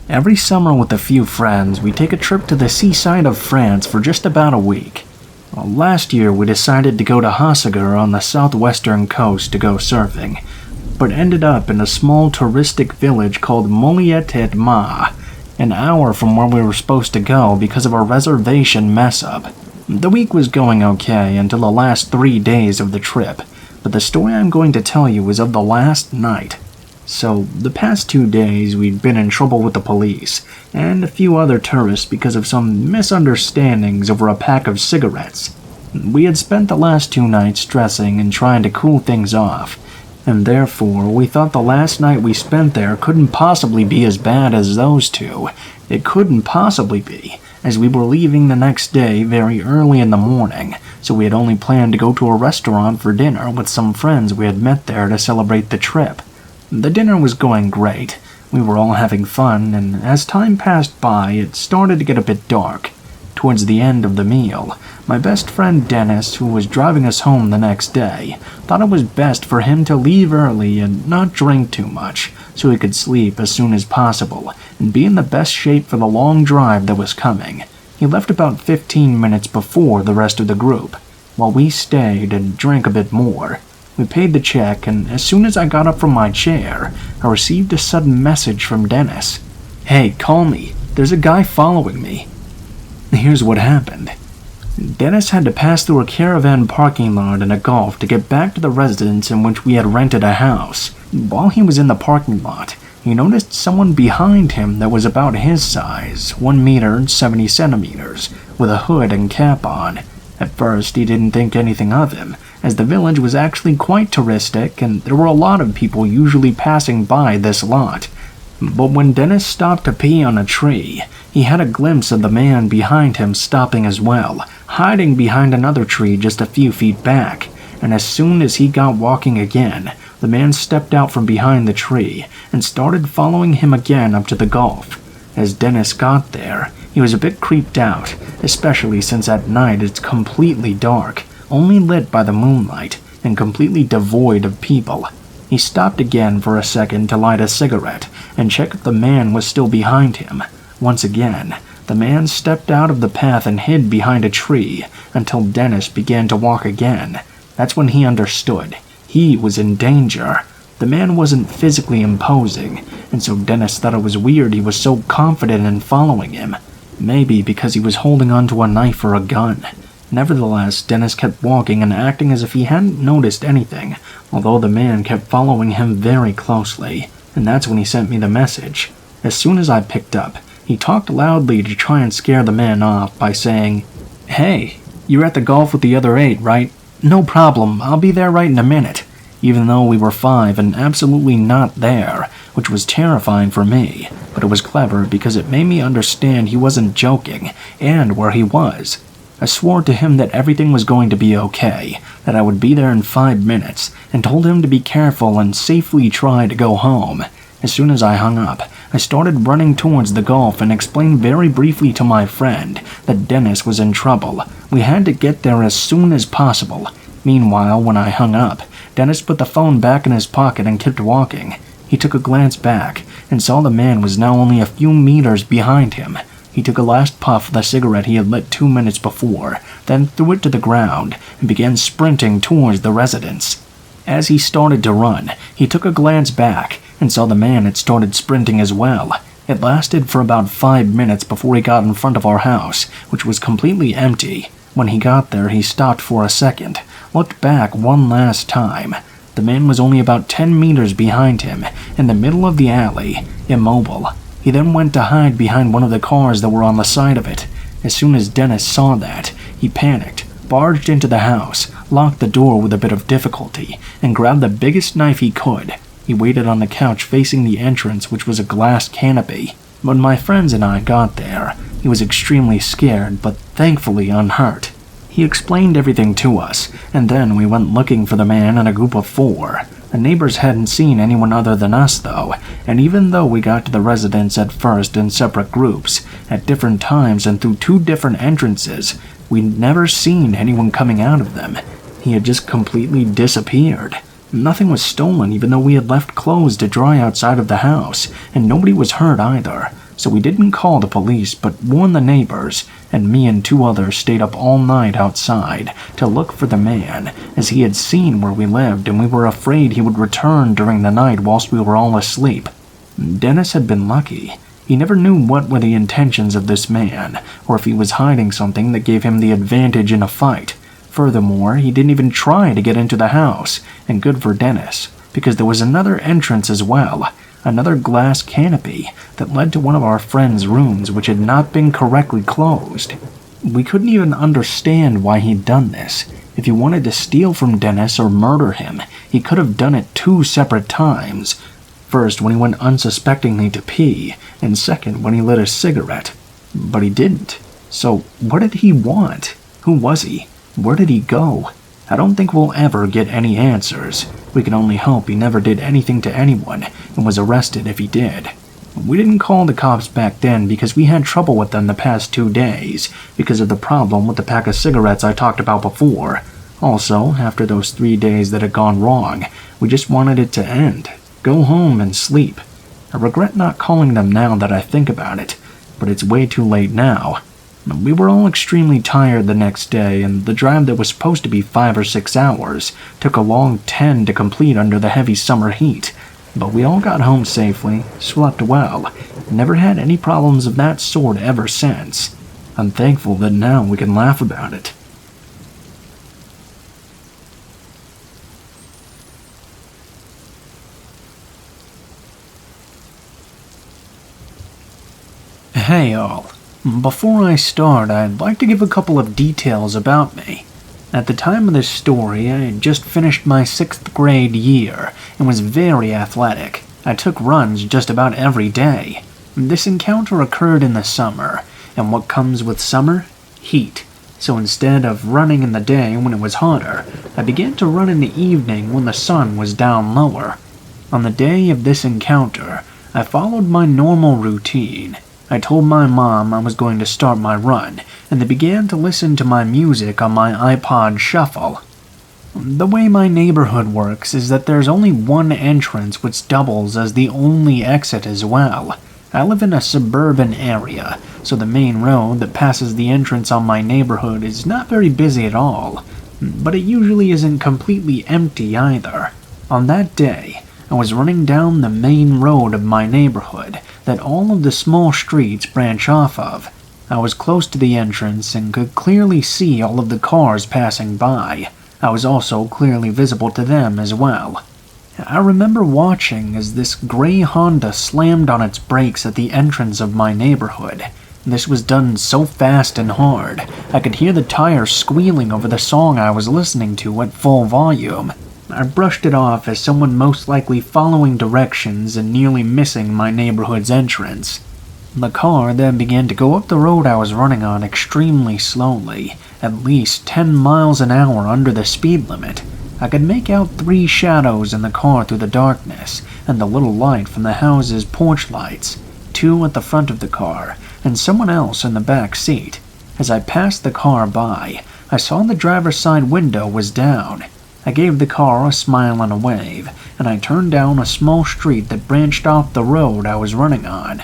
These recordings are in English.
Every summer with a few friends, we take a trip to the seaside of France for just about a week. Last year, we decided to go to Hossegor on the southwestern coast to go surfing, but ended up in a small touristic village called Moliet-et-Ma, an hour from where we were supposed to go because of a reservation mess-up. The week was going okay until the last 3 days of the trip, but the story I'm going to tell you is of the last night. So, the past 2 days we'd been in trouble with the police, and a few other tourists because of some misunderstandings over a pack of cigarettes. We had spent the last 2 nights stressing and trying to cool things off, and therefore we thought the last night we spent there couldn't possibly be as bad as those 2. It couldn't possibly be, as we were leaving the next day very early in the morning, so we had only planned to go to a restaurant for dinner with some friends we had met there to celebrate the trip. The dinner was going great. We were all having fun, and as time passed by, it started to get a bit dark. Towards the end of the meal, my best friend Dennis, who was driving us home the next day, thought it was best for him to leave early and not drink too much, so he could sleep as soon as possible and be in the best shape for the long drive that was coming. He left about 15 minutes before the rest of the group, while we stayed and drank a bit more. We paid the check, and as soon as I got up from my chair, I received a sudden message from Dennis. "Hey, call me. There's a guy following me." Here's what happened. Dennis had to pass through a caravan parking lot and a Golf to get back to the residence in which we had rented a house. While he was in the parking lot, he noticed someone behind him that was about his size, 1 meter 70 centimeters, with a hood and cap on. At first, he didn't think anything of him, as the village was actually quite touristic and there were a lot of people usually passing by this lot. But when Dennis stopped to pee on a tree, he had a glimpse of the man behind him stopping as well, hiding behind another tree just a few feet back, and as soon as he got walking again, the man stepped out from behind the tree and started following him again up to the Golf. As Dennis got there, he was a bit creeped out, especially since at night it's completely dark, only lit by the moonlight, and completely devoid of people. He stopped again for a second to light a cigarette and check if the man was still behind him. Once again, the man stepped out of the path and hid behind a tree until Dennis began to walk again. That's when he understood. He was in danger. The man wasn't physically imposing, and so Dennis thought it was weird he was so confident in following him. Maybe because he was holding onto a knife or a gun. Nevertheless, Dennis kept walking and acting as if he hadn't noticed anything, although the man kept following him very closely, and that's when he sent me the message. As soon as I picked up, he talked loudly to try and scare the man off by saying, "Hey, you're at the Golf with the other 8, right? No problem, I'll be there right in a minute," even though we were 5 and absolutely not there, which was terrifying for me, but it was clever because it made me understand he wasn't joking, and where he was. I swore to him that everything was going to be okay, that I would be there in 5 minutes, and told him to be careful and safely try to go home. As soon as I hung up, I started running towards the Golf and explained very briefly to my friend that Dennis was in trouble. We had to get there as soon as possible. Meanwhile, when I hung up, Dennis put the phone back in his pocket and kept walking. He took a glance back and saw the man was now only a few meters behind him. He took a last puff of the cigarette he had lit 2 minutes before, then threw it to the ground and began sprinting towards the residence. As he started to run, he took a glance back and saw the man had started sprinting as well. It lasted for about 5 minutes before he got in front of our house, which was completely empty. When he got there, he stopped for a second, looked back one last time. The man was only about 10 meters behind him, in the middle of the alley, immobile. He then went to hide behind one of the cars that were on the side of it. As soon as Dennis saw that, he panicked, barged into the house, locked the door with a bit of difficulty, and grabbed the biggest knife he could. He waited on the couch facing the entrance, which was a glass canopy. When my friends and I got there, he was extremely scared, but thankfully unhurt. He explained everything to us, and then we went looking for the man in a group of 4. The neighbors hadn't seen anyone other than us, though, and even though we got to the residence at first in separate groups, at different times and through 2 different entrances, we'd never seen anyone coming out of them. He had just completely disappeared. Nothing was stolen even though we had left clothes to dry outside of the house, and nobody was hurt either. so we didn't call the police but warned the neighbors, and me and 2 others stayed up all night outside to look for the man, as he had seen where we lived and we were afraid he would return during the night whilst we were all asleep. Dennis had been lucky. He never knew what were the intentions of this man, or if he was hiding something that gave him the advantage in a fight. Furthermore, he didn't even try to get into the house, and good for Dennis, because there was another entrance as well, another glass canopy that led to one of our friend's rooms which had not been correctly closed. We couldn't even understand why he'd done this. If he wanted to steal from Dennis or murder him, he could have done it 2 separate times. First, when he went unsuspectingly to pee, and second, when he lit a cigarette. But he didn't. So, what did he want? Who was he? Where did he go? I don't think we'll ever get any answers. We can only hope he never did anything to anyone and was arrested if he did. We didn't call the cops back then because we had trouble with them the past 2 days because of the problem with the pack of cigarettes I talked about before. Also, after those 3 days that had gone wrong, we just wanted it to end. Go home and sleep. I regret not calling them now that I think about it, but it's way too late now. We were all extremely tired the next day, and the drive that was supposed to be 5 or 6 hours took a long 10 to complete under the heavy summer heat. But we all got home safely, slept well, and never had any problems of that sort ever since. I'm thankful that now we can laugh about it. Hey all. Before I start, I'd like to give a couple of details about me. At the time of this story, I had just finished my 6th grade year and was very athletic. I took runs just about every day. This encounter occurred in the summer, and what comes with summer? Heat. So instead of running in the day when it was hotter, I began to run in the evening when the sun was down lower. On the day of this encounter, I followed my normal routine. I told my mom I was going to start my run, and they began to listen to my music on my iPod Shuffle. The way my neighborhood works is that there's only one entrance which doubles as the only exit as well. I live in a suburban area, so the main road that passes the entrance on my neighborhood is not very busy at all, but it usually isn't completely empty either. On that day, I was running down the main road of my neighborhood that all of the small streets branch off of. I was close to the entrance and could clearly see all of the cars passing by. I was also clearly visible to them as well. I remember watching as this gray Honda slammed on its brakes at the entrance of my neighborhood. This was done so fast and hard, I could hear the tires squealing over the song I was listening to at full volume. I brushed it off as someone most likely following directions and nearly missing my neighborhood's entrance. The car then began to go up the road I was running on extremely slowly, at least 10 miles an hour under the speed limit. I could make out 3 shadows in the car through the darkness, and the little light from the house's porch lights, 2 at the front of the car, and someone else in the back seat. As I passed the car by, I saw the driver's side window was down. I gave the car a smile and a wave, and I turned down a small street that branched off the road I was running on.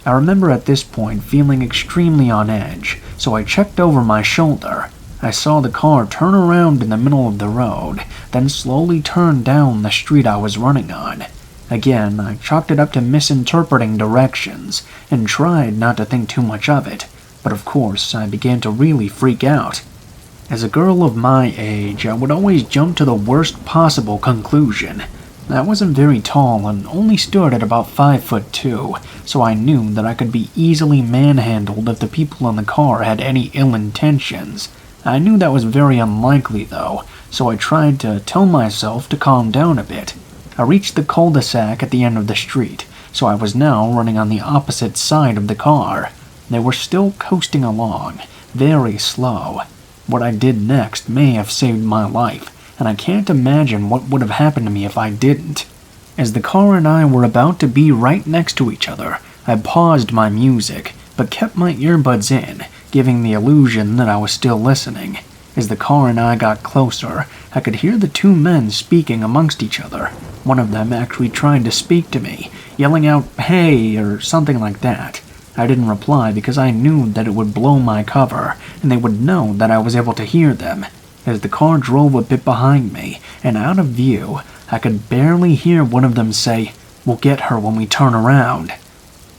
I remember at this point feeling extremely on edge, so I checked over my shoulder. I saw the car turn around in the middle of the road, then slowly turn down the street I was running on. Again, I chalked it up to misinterpreting directions, and tried not to think too much of it, but of course I began to really freak out. As a girl of my age, I would always jump to the worst possible conclusion. I wasn't very tall and only stood at about 5'2", so I knew that I could be easily manhandled if the people in the car had any ill intentions. I knew that was very unlikely though, so I tried to tell myself to calm down a bit. I reached the cul-de-sac at the end of the street, so I was now running on the opposite side of the car. They were still coasting along, very slow. What I did next may have saved my life, and I can't imagine what would have happened to me if I didn't. As the car and I were about to be right next to each other, I paused my music, but kept my earbuds in, giving the illusion that I was still listening. As the car and I got closer, I could hear the 2 men speaking amongst each other. One of them actually tried to speak to me, yelling out, "Hey," or something like that. I didn't reply because I knew that it would blow my cover, and they would know that I was able to hear them. As the car drove a bit behind me and out of view, I could barely hear one of them say, "We'll get her when we turn around."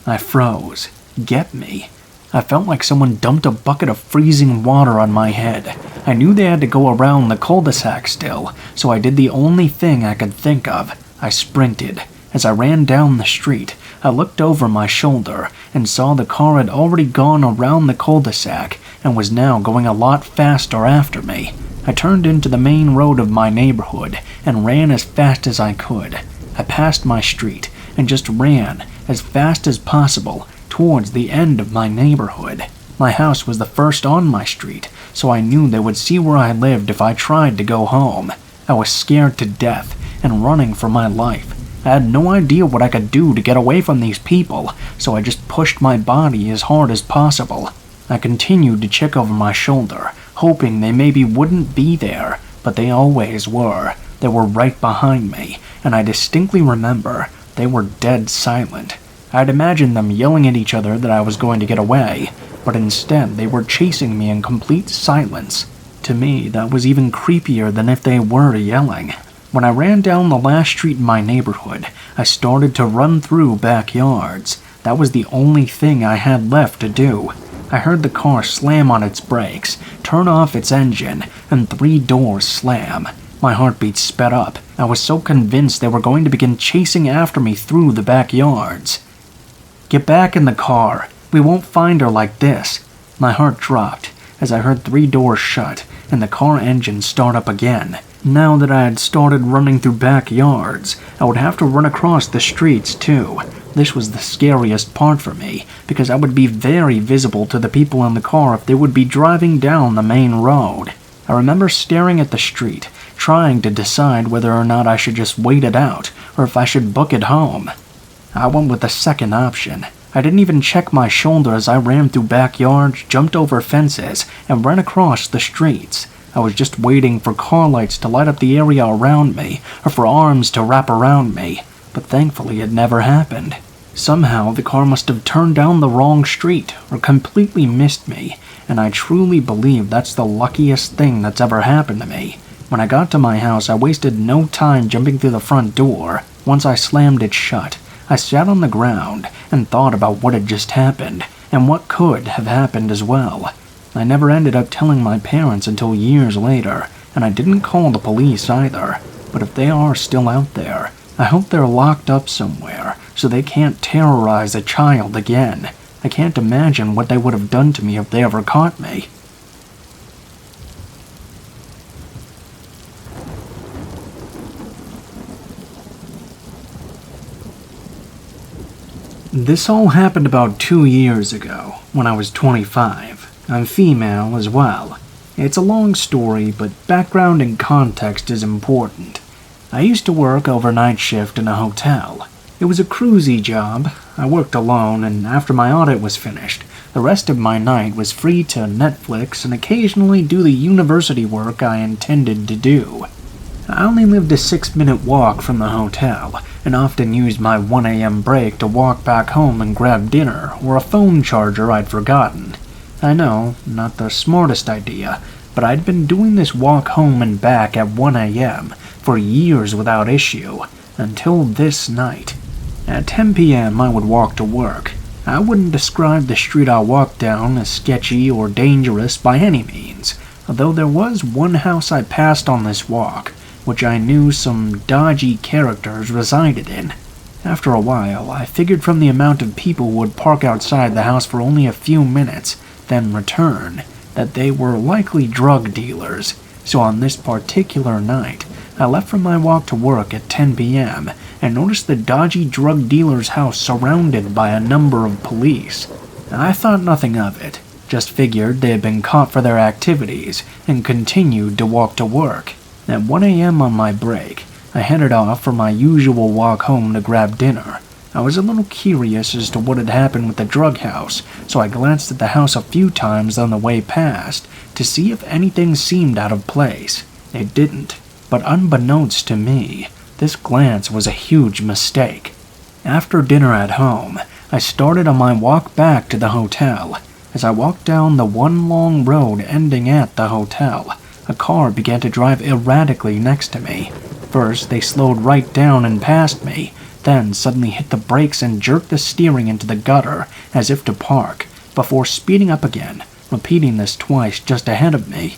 I froze. Get me? I felt like someone dumped a bucket of freezing water on my head. I knew they had to go around the cul-de-sac still, so I did the only thing I could think of. I sprinted. As I ran down the street, I looked over my shoulder and saw the car had already gone around the cul-de-sac and was now going a lot faster after me. I turned into the main road of my neighborhood and ran as fast as I could. I passed my street and just ran as fast as possible towards the end of my neighborhood. My house was the first on my street, so I knew they would see where I lived if I tried to go home. I was scared to death and running for my life. I had no idea what I could do to get away from these people, so I just pushed my body as hard as possible. I continued to check over my shoulder, hoping they maybe wouldn't be there, but they always were. They were right behind me, and I distinctly remember they were dead silent. I'd imagined them yelling at each other that I was going to get away, but instead they were chasing me in complete silence. To me, that was even creepier than if they were yelling. When I ran down the last street in my neighborhood, I started to run through backyards. That was the only thing I had left to do. I heard the car slam on its brakes, turn off its engine, and 3 doors slam. My heartbeat sped up. I was so convinced they were going to begin chasing after me through the backyards. "Get back in the car. We won't find her like this." My heart dropped as I heard 3 doors shut and the car engine start up again. Now that I had started running through backyards, I would have to run across the streets too. This was the scariest part for me, because I would be very visible to the people in the car if they would be driving down the main road. I remember staring at the street, trying to decide whether or not I should just wait it out, or if I should book it home. I went with the second option. I didn't even check my shoulder as I ran through backyards, jumped over fences, and ran across the streets. I was just waiting for car lights to light up the area around me, or for arms to wrap around me, but thankfully it never happened. Somehow the car must have turned down the wrong street, or completely missed me, and I truly believe that's the luckiest thing that's ever happened to me. When I got to my house, I wasted no time jumping through the front door. Once I slammed it shut, I sat on the ground and thought about what had just happened, and what could have happened as well. I never ended up telling my parents until years later, and I didn't call the police either. But if they are still out there, I hope they're locked up somewhere, so they can't terrorize a child again. I can't imagine what they would have done to me if they ever caught me. This all happened about 2 years ago, when I was 25. I'm female as well. It's a long story, but background and context is important. I used to work overnight shift in a hotel. It was a cruisy job. I worked alone, and after my audit was finished, the rest of my night was free to Netflix and occasionally do the university work I intended to do. I only lived a 6-minute walk from the hotel, and often used my 1 a.m. break to walk back home and grab dinner or a phone charger I'd forgotten. I know, not the smartest idea, but I'd been doing this walk home and back at 1 a.m. for years without issue, until this night. At 10 p.m. I would walk to work. I wouldn't describe the street I walked down as sketchy or dangerous by any means, although there was one house I passed on this walk, which I knew some dodgy characters resided in. After a while, I figured from the amount of people who would park outside the house for only a few minutes, then return, that they were likely drug dealers. So on this particular night, I left from my walk to work at 10 p.m. and noticed the dodgy drug dealer's house surrounded by a number of police. I thought nothing of it, just figured they had been caught for their activities and continued to walk to work. At 1 a.m. on my break, I headed off for my usual walk home to grab dinner. I was a little curious as to what had happened with the drug house, so I glanced at the house a few times on the way past to see if anything seemed out of place. It didn't, but unbeknownst to me, this glance was a huge mistake. After dinner at home, I started on my walk back to the hotel. As I walked down the one long road ending at the hotel, a car began to drive erratically next to me. First, they slowed right down and passed me, then suddenly hit the brakes and jerked the steering into the gutter as if to park, before speeding up again, repeating this twice just ahead of me.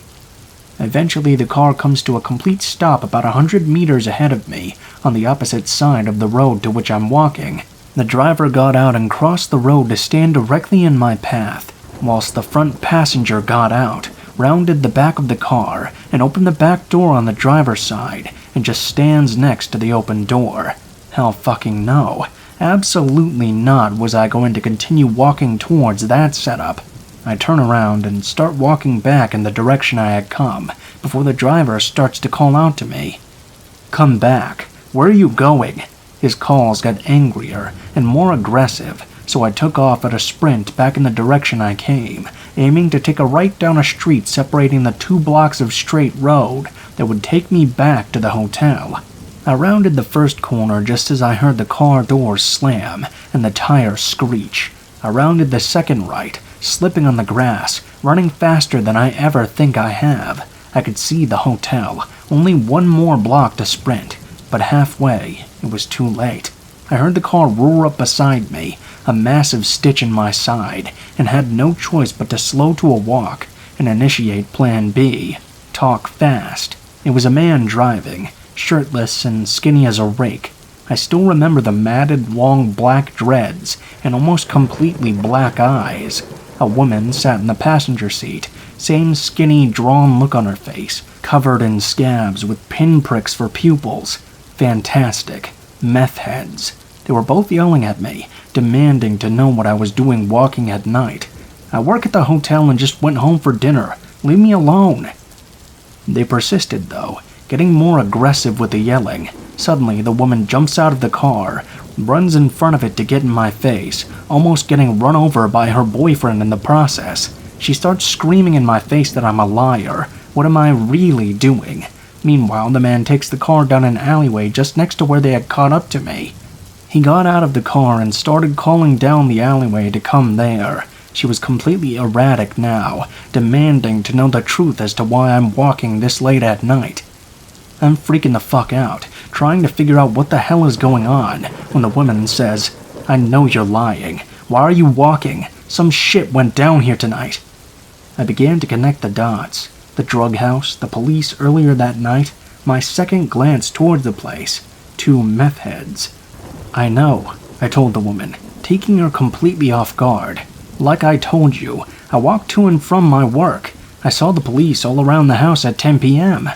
Eventually, the car comes to a complete stop about 100 meters ahead of me, on the opposite side of the road to which I'm walking. The driver got out and crossed the road to stand directly in my path, whilst the front passenger got out, rounded the back of the car, and opened the back door on the driver's side, and just stands next to the open door. Hell fucking no. Absolutely not was I going to continue walking towards that setup. I turn around and start walking back in the direction I had come, before the driver starts to call out to me. "Come back. Where are you going?" His calls got angrier and more aggressive, so I took off at a sprint back in the direction I came, aiming to take a right down a street separating the 2 blocks of straight road that would take me back to the hotel. I rounded the first corner just as I heard the car doors slam and the tires screech. I rounded the second right, slipping on the grass, running faster than I ever think I have. I could see the hotel, only 1 more block to sprint, but halfway, it was too late. I heard the car roar up beside me, a massive stitch in my side, and had no choice but to slow to a walk and initiate Plan B. Talk fast. It was a man driving, shirtless and skinny as a rake. I still remember the matted, long black dreads and almost completely black eyes. A woman sat in the passenger seat, same skinny, drawn look on her face, covered in scabs with pinpricks for pupils. Fantastic. Meth heads. They were both yelling at me, demanding to know what I was doing walking at night. "I work at the hotel and just went home for dinner. Leave me alone." They persisted, though, getting more aggressive with the yelling. Suddenly, the woman jumps out of the car, runs in front of it to get in my face, almost getting run over by her boyfriend in the process. She starts screaming in my face that I'm a liar. What am I really doing? Meanwhile, the man takes the car down an alleyway just next to where they had caught up to me. He got out of the car and started calling down the alleyway to come there. She was completely erratic now, demanding to know the truth as to why I'm walking this late at night. I'm freaking the fuck out, trying to figure out what the hell is going on, when the woman says, "I know you're lying. Why are you walking? Some shit went down here tonight." I began to connect the dots. The drug house, the police earlier that night, my second glance toward the place. 2 meth heads. "I know," I told the woman, taking her completely off guard. "Like I told you, I walked to and from my work. I saw the police all around the house at 10 p.m.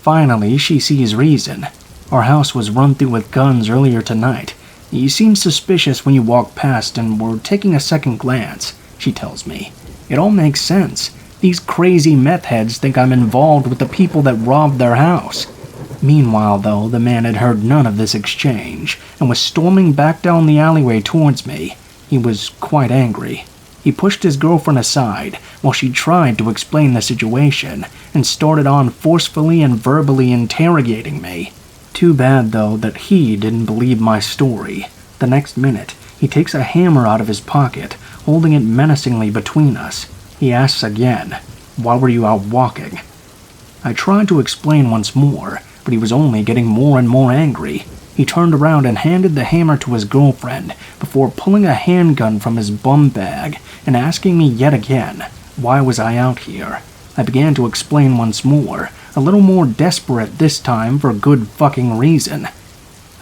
Finally, she sees reason. "Our house was run through with guns earlier tonight. You seemed suspicious when you walked past and were taking a second glance," she tells me. "It all makes sense. These crazy meth heads think I'm involved with the people that robbed their house." Meanwhile, though, the man had heard none of this exchange and was storming back down the alleyway towards me. He was quite angry. He pushed his girlfriend aside while she tried to explain the situation and started on forcefully and verbally interrogating me. Too bad, though, that he didn't believe my story. The next minute, he takes a hammer out of his pocket, holding it menacingly between us. He asks again, "Why were you out walking?" I tried to explain once more, but he was only getting more and more angry. He turned around and handed the hammer to his girlfriend before pulling a handgun from his bum bag and asking me yet again, why was I out here? I began to explain once more, a little more desperate this time for good fucking reason.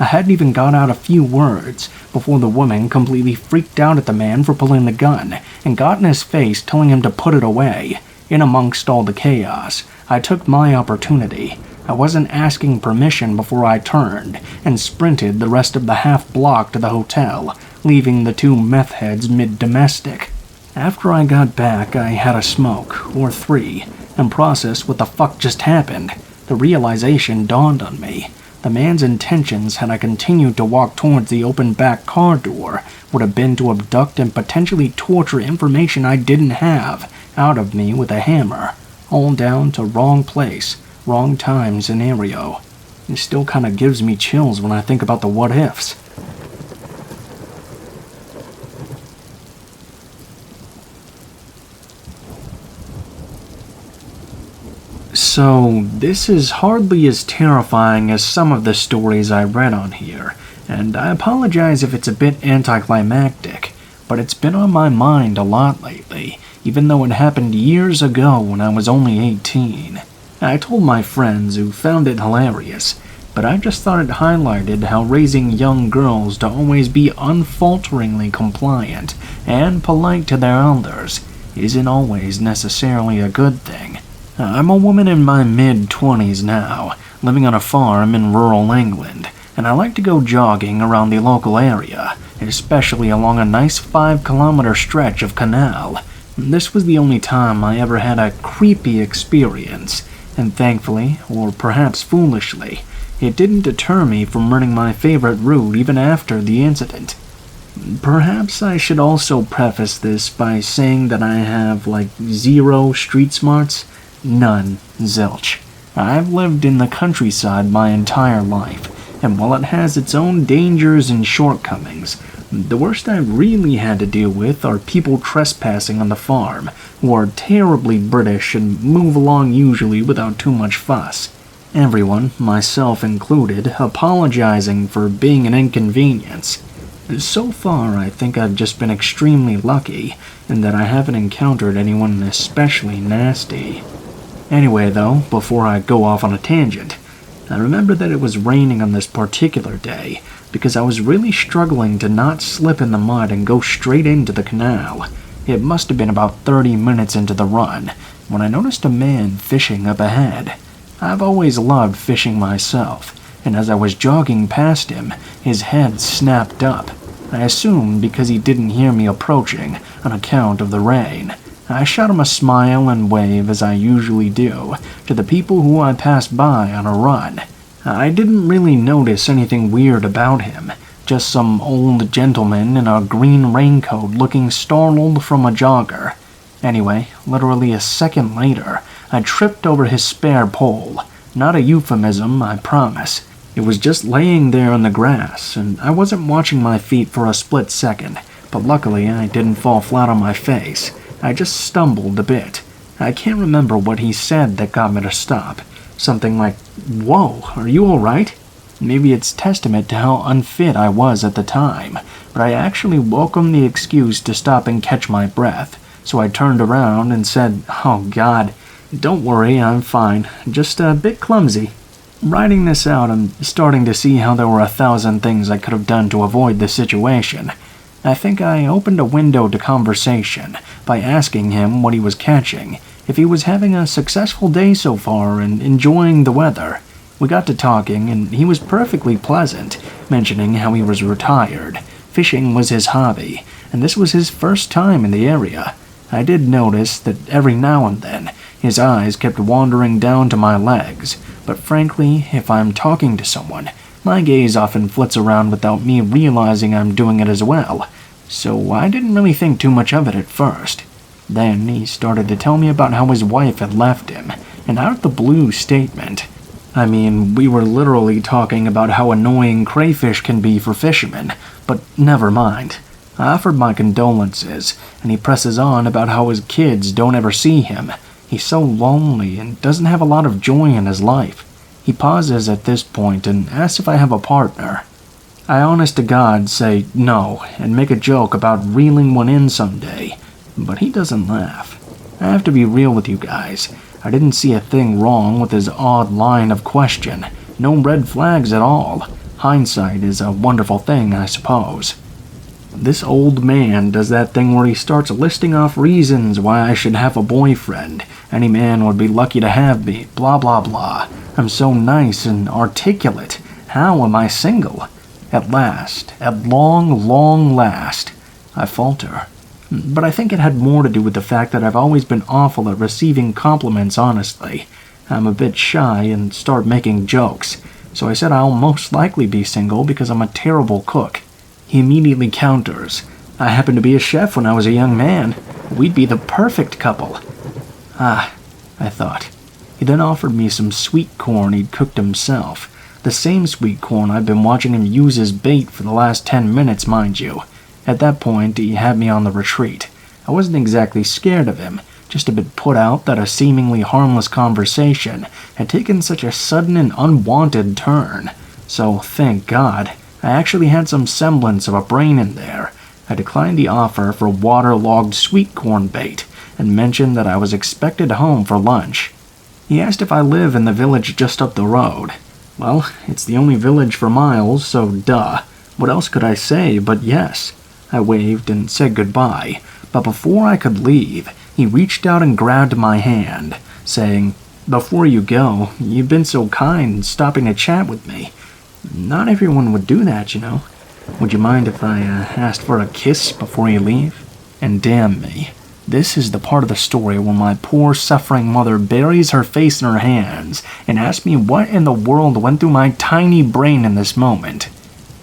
I hadn't even got out a few words before the woman completely freaked out at the man for pulling the gun and got in his face telling him to put it away. In amongst all the chaos, I took my opportunity. I wasn't asking permission before I turned and sprinted the rest of the half block to the hotel, leaving the 2 meth heads mid-domestic. After I got back, I had a smoke, or 3, and processed what the fuck just happened. The realization dawned on me. The man's intentions, had I continued to walk towards the open back car door, would have been to abduct and potentially torture information I didn't have out of me with a hammer, all down to wrong place, wrong time scenario. It still kinda gives me chills when I think about the what-ifs. So, this is hardly as terrifying as some of the stories I read on here, and I apologize if it's a bit anticlimactic, but it's been on my mind a lot lately, even though it happened years ago when I was only 18. I told my friends, who found it hilarious, but I just thought it highlighted how raising young girls to always be unfalteringly compliant and polite to their elders isn't always necessarily a good thing. I'm a woman in my mid-20s now, living on a farm in rural England, and I like to go jogging around the local area, especially along a nice 5-kilometer stretch of canal. This was the only time I ever had a creepy experience, and thankfully, or perhaps foolishly, it didn't deter me from running my favorite route even after the incident. Perhaps I should also preface this by saying that I have, zero street smarts. None. Zilch. I've lived in the countryside my entire life, and while it has its own dangers and shortcomings, the worst I've really had to deal with are people trespassing on the farm, who are terribly British and move along usually without too much fuss. Everyone, myself included, apologizing for being an inconvenience. So far, I think I've just been extremely lucky, in that I haven't encountered anyone especially nasty. Anyway though, before I go off on a tangent, I remember that it was raining on this particular day because I was really struggling to not slip in the mud and go straight into the canal. It must have been about 30 minutes into the run when I noticed a man fishing up ahead. I've always loved fishing myself, and as I was jogging past him, his head snapped up. I assumed because he didn't hear me approaching on account of the rain. I shot him a smile and wave as I usually do to the people who I passed by on a run. I didn't really notice anything weird about him, just some old gentleman in a green raincoat looking startled from a jogger. Anyway, literally a second later, I tripped over his spare pole. Not a euphemism, I promise. It was just laying there in the grass, and I wasn't watching my feet for a split second, but luckily I didn't fall flat on my face. I just stumbled a bit. I can't remember what he said that got me to stop. Something like, "Whoa, are you alright?" Maybe it's testament to how unfit I was at the time, but I actually welcomed the excuse to stop and catch my breath, so I turned around and said, "Oh God, don't worry, I'm fine, just a bit clumsy." Writing this out, I'm starting to see how there were 1,000 things I could have done to avoid the situation. I think I opened a window to conversation by asking him what he was catching, if he was having a successful day so far and enjoying the weather. We got to talking, and he was perfectly pleasant, mentioning how he was retired. Fishing was his hobby, and this was his first time in the area. I did notice that every now and then, his eyes kept wandering down to my legs, but frankly, if I'm talking to someone, my gaze often flits around without me realizing I'm doing it as well, so I didn't really think too much of it at first. Then he started to tell me about how his wife had left him, an out-of-the-blue statement. I mean, we were literally talking about how annoying crayfish can be for fishermen, but never mind. I offered my condolences, and he presses on about how his kids don't ever see him. He's so lonely and doesn't have a lot of joy in his life. He pauses at this point and asks if I have a partner. I honest to God say no and make a joke about reeling one in someday, but he doesn't laugh. I have to be real with you guys. I didn't see a thing wrong with his odd line of question. No red flags at all. Hindsight is a wonderful thing, I suppose. This old man does that thing where he starts listing off reasons why I should have a boyfriend. Any man would be lucky to have me, blah blah blah. I'm so nice and articulate. How am I single? At last, at long last, I falter. But I think it had more to do with the fact that I've always been awful at receiving compliments honestly. I'm a bit shy and start making jokes, so I said I'll most likely be single because I'm a terrible cook. He immediately counters, "I happened to be a chef when I was a young man. We'd be the perfect couple." Ah, I thought. He then offered me some sweet corn he'd cooked himself. The same sweet corn I've been watching him use as bait for the last 10 minutes, mind you. At that point, he had me on the retreat. I wasn't exactly scared of him, just a bit put out that a seemingly harmless conversation had taken such a sudden and unwanted turn. So, thank God, I actually had some semblance of a brain in there. I declined the offer for waterlogged sweet corn bait and mentioned that I was expected home for lunch. He asked if I live in the village just up the road. Well, it's the only village for miles, so duh. What else could I say but yes? I waved and said goodbye, but before I could leave, he reached out and grabbed my hand, saying, "Before you go, you've been so kind stopping to chat with me. Not everyone would do that, you know. Would you mind if I asked for a kiss before you leave?" And damn me, this is the part of the story where my poor suffering mother buries her face in her hands and asks me what in the world went through my tiny brain in this moment.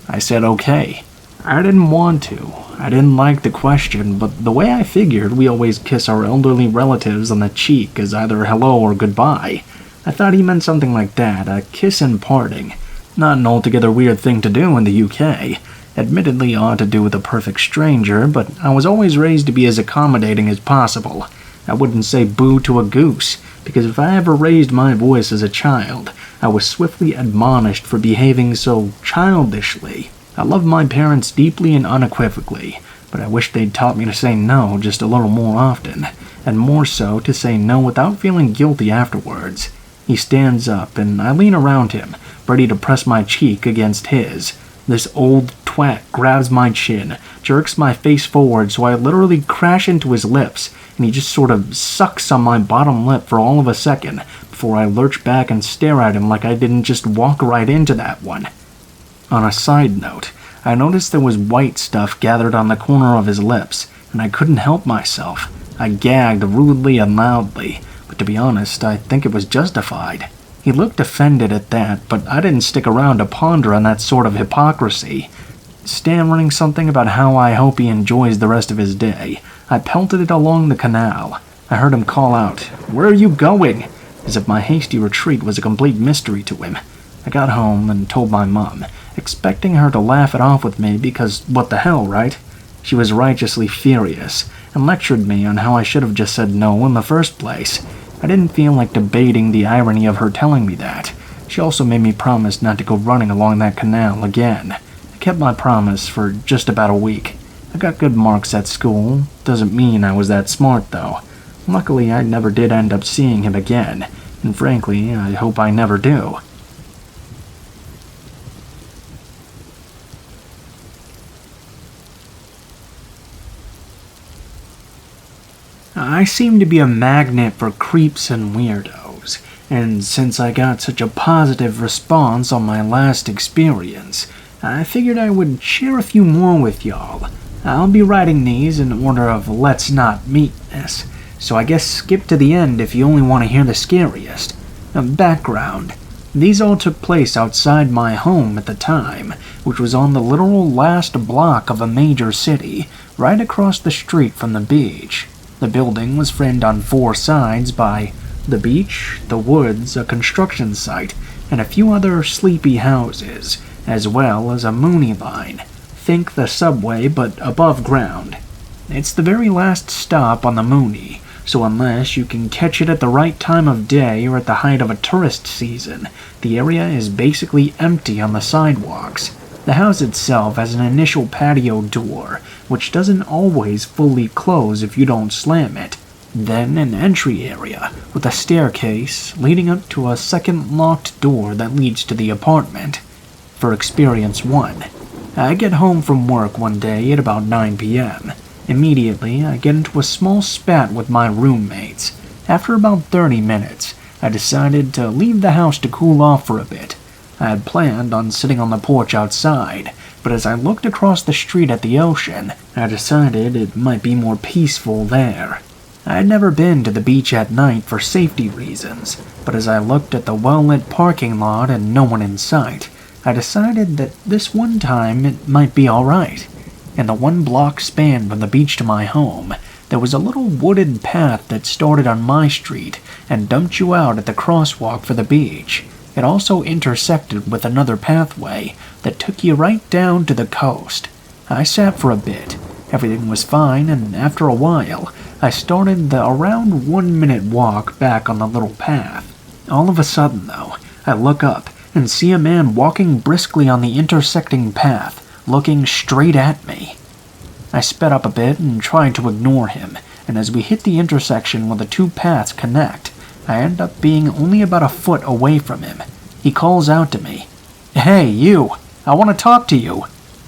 I said okay. I didn't want to. I didn't like the question, but the way I figured we always kiss our elderly relatives on the cheek as either hello or goodbye, I thought he meant something like that, a kiss in parting. Not an altogether weird thing to do in the UK. Admittedly odd to do with a perfect stranger, but I was always raised to be as accommodating as possible. I wouldn't say boo to a goose, because if I ever raised my voice as a child, I was swiftly admonished for behaving so childishly. I love my parents deeply and unequivocally, but I wish they'd taught me to say no just a little more often, and more so to say no without feeling guilty afterwards. He stands up, and I lean around him, ready to press my cheek against his. This old twat grabs my chin, jerks my face forward so I literally crash into his lips, and he just sort of sucks on my bottom lip for all of a second before I lurch back and stare at him like I didn't just walk right into that one. On a side note, I noticed there was white stuff gathered on the corner of his lips, and I couldn't help myself. I gagged rudely and loudly, but to be honest, I think it was justified. He looked offended at that, but I didn't stick around to ponder on that sort of hypocrisy. Stammering something about how I hope he enjoys the rest of his day, I pelted it along the canal. I heard him call out, "Where are you going?" as if my hasty retreat was a complete mystery to him. I got home and told my mom, expecting her to laugh it off with me because what the hell, right? She was righteously furious and lectured me on how I should have just said no in the first place. I didn't feel like debating the irony of her telling me that. She also made me promise not to go running along that canal again. I kept my promise for just about a week. I got good marks at school. Doesn't mean I was that smart, though. Luckily, I never did end up seeing him again, and frankly, I hope I never do. I seem to be a magnet for creeps and weirdos, and since I got such a positive response on my last experience, I figured I would share a few more with y'all. I'll be writing these in order of let's not meetness, so I guess skip to the end if you only want to hear the scariest. Background. These all took place outside my home at the time, which was on the literal last block of a major city, right across the street from the beach. The building was framed on 4 sides by the beach, the woods, a construction site, and a few other sleepy houses, as well as a Mooney line. Think the subway, but above ground. It's the very last stop on the Mooney, so unless you can catch it at the right time of day or at the height of a tourist season, the area is basically empty on the sidewalks. The house itself has an initial patio door, which doesn't always fully close if you don't slam it. Then an entry area, with a staircase leading up to a second locked door that leads to the apartment. For experience 1, I get home from work one day at about 9 p.m. Immediately, I get into a small spat with my roommates. After about 30 minutes, I decided to leave the house to cool off for a bit. I had planned on sitting on the porch outside, but as I looked across the street at the ocean, I decided it might be more peaceful there. I had never been to the beach at night for safety reasons, but as I looked at the well-lit parking lot and no one in sight, I decided that this one time it might be alright. In the 1-block span from the beach to my home, there was a little wooded path that started on my street and dumped you out at the crosswalk for the beach. It also intersected with another pathway that took you right down to the coast. I sat for a bit. Everything was fine, and after a while, I started the around 1 minute walk back on the little path. All of a sudden, though, I look up and see a man walking briskly on the intersecting path, looking straight at me. I sped up a bit and tried to ignore him, and as we hit the intersection where the two paths connect, I end up being only about a foot away from him. He calls out to me, "Hey, you! I want to talk to you!"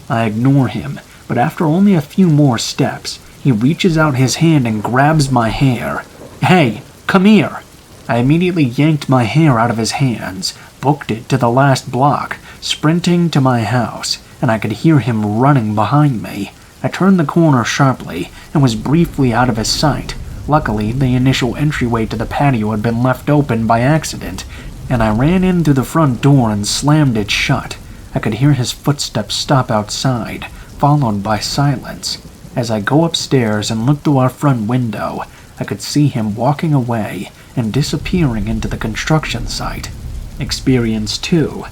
I ignore him, but after only a few more steps, he reaches out his hand and grabs my hair. "Hey, come here!" I immediately yanked my hair out of his hands, booked it to the last block, sprinting to my house, and I could hear him running behind me. I turned the corner sharply and was briefly out of his sight. Luckily, the initial entryway to the patio had been left open by accident, and I ran in through the front door and slammed it shut. I could hear his footsteps stop outside, followed by silence. As I go upstairs and look through our front window, I could see him walking away and disappearing into the construction site. Experience 2.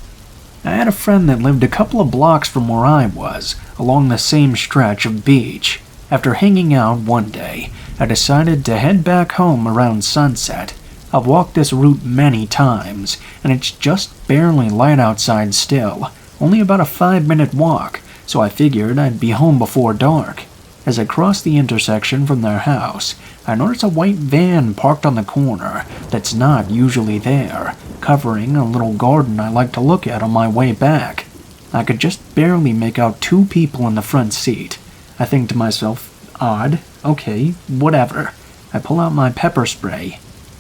I had a friend that lived a couple of blocks from where I was, along the same stretch of beach. After hanging out one day, I decided to head back home around sunset. I've walked this route many times, and it's just barely light outside still, only about a 5-minute walk, so I figured I'd be home before dark. As I crossed the intersection from their house, I noticed a white van parked on the corner that's not usually there, covering a little garden I like to look at on my way back. I could just barely make out 2 people in the front seat. I think to myself, odd, okay, whatever. I pull out my pepper spray.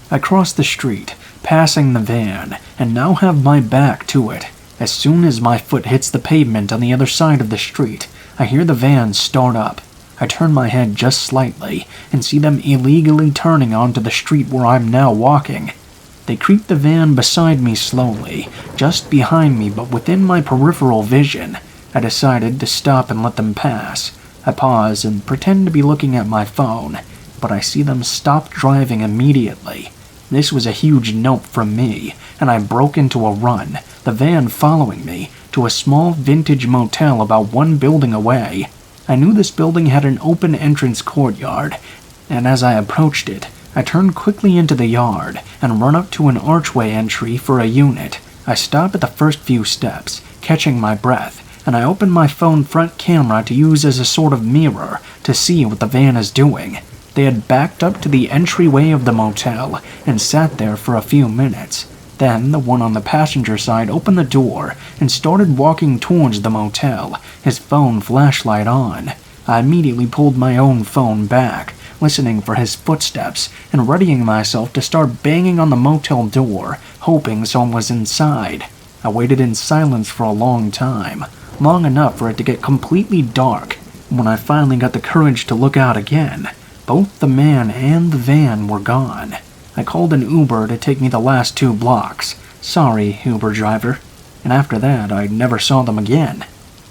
I cross the street, passing the van, and now have my back to it. As soon as my foot hits the pavement on the other side of the street, I hear the van start up. I turn my head just slightly and see them illegally turning onto the street where I'm now walking. They creep the van beside me slowly, just behind me but within my peripheral vision. I decided to stop and let them pass. I pause and pretend to be looking at my phone, but I see them stop driving immediately. This was a huge nope from me, and I broke into a run, the van following me, to a small vintage motel about 1 building away. I knew this building had an open entrance courtyard, and as I approached it, I turned quickly into the yard and run up to an archway entry for a unit. I stop at the first few steps, catching my breath, and I open my phone front camera to use as a sort of mirror to see what the van is doing. They had backed up to the entryway of the motel and sat there for a few minutes. Then the one on the passenger side opened the door and started walking towards the motel, his phone flashlight on. I immediately pulled my own phone back, listening for his footsteps and readying myself to start banging on the motel door, hoping someone was inside. I waited in silence for a long time, long enough for it to get completely dark. When I finally got the courage to look out again, both the man and the van were gone. I called an Uber to take me the last 2 blocks. Sorry, Uber driver. And after that, I never saw them again.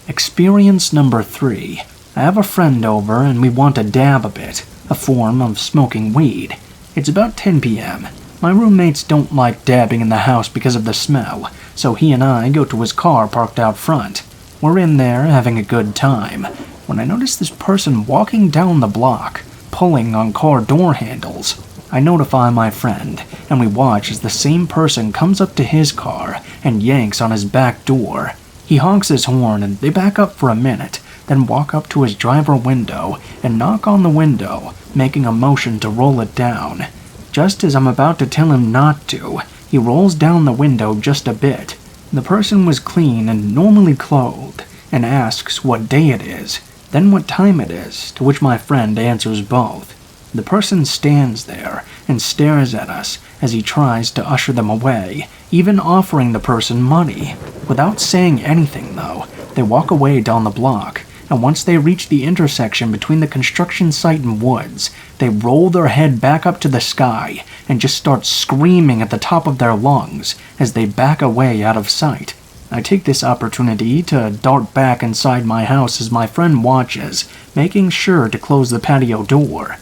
Experience number 3. I have a friend over and we want to dab a bit, a form of smoking weed. It's about 10 p.m. My roommates don't like dabbing in the house because of the smell, so he and I go to his car parked out front. We're in there having a good time, when I notice this person walking down the block, pulling on car door handles. I notify my friend, and we watch as the same person comes up to his car and yanks on his back door. He honks his horn and they back up for a minute, then walk up to his driver window and knock on the window, making a motion to roll it down. Just as I'm about to tell him not to, he rolls down the window just a bit. The person was clean and normally clothed, and asks what day it is, then what time it is, to which my friend answers both. The person stands there and stares at us as he tries to usher them away, even offering the person money. Without saying anything, though, they walk away down the block, and once they reach the intersection between the construction site and woods, they roll their head back up to the sky and just start screaming at the top of their lungs as they back away out of sight. I take this opportunity to dart back inside my house as my friend watches, making sure to close the patio door.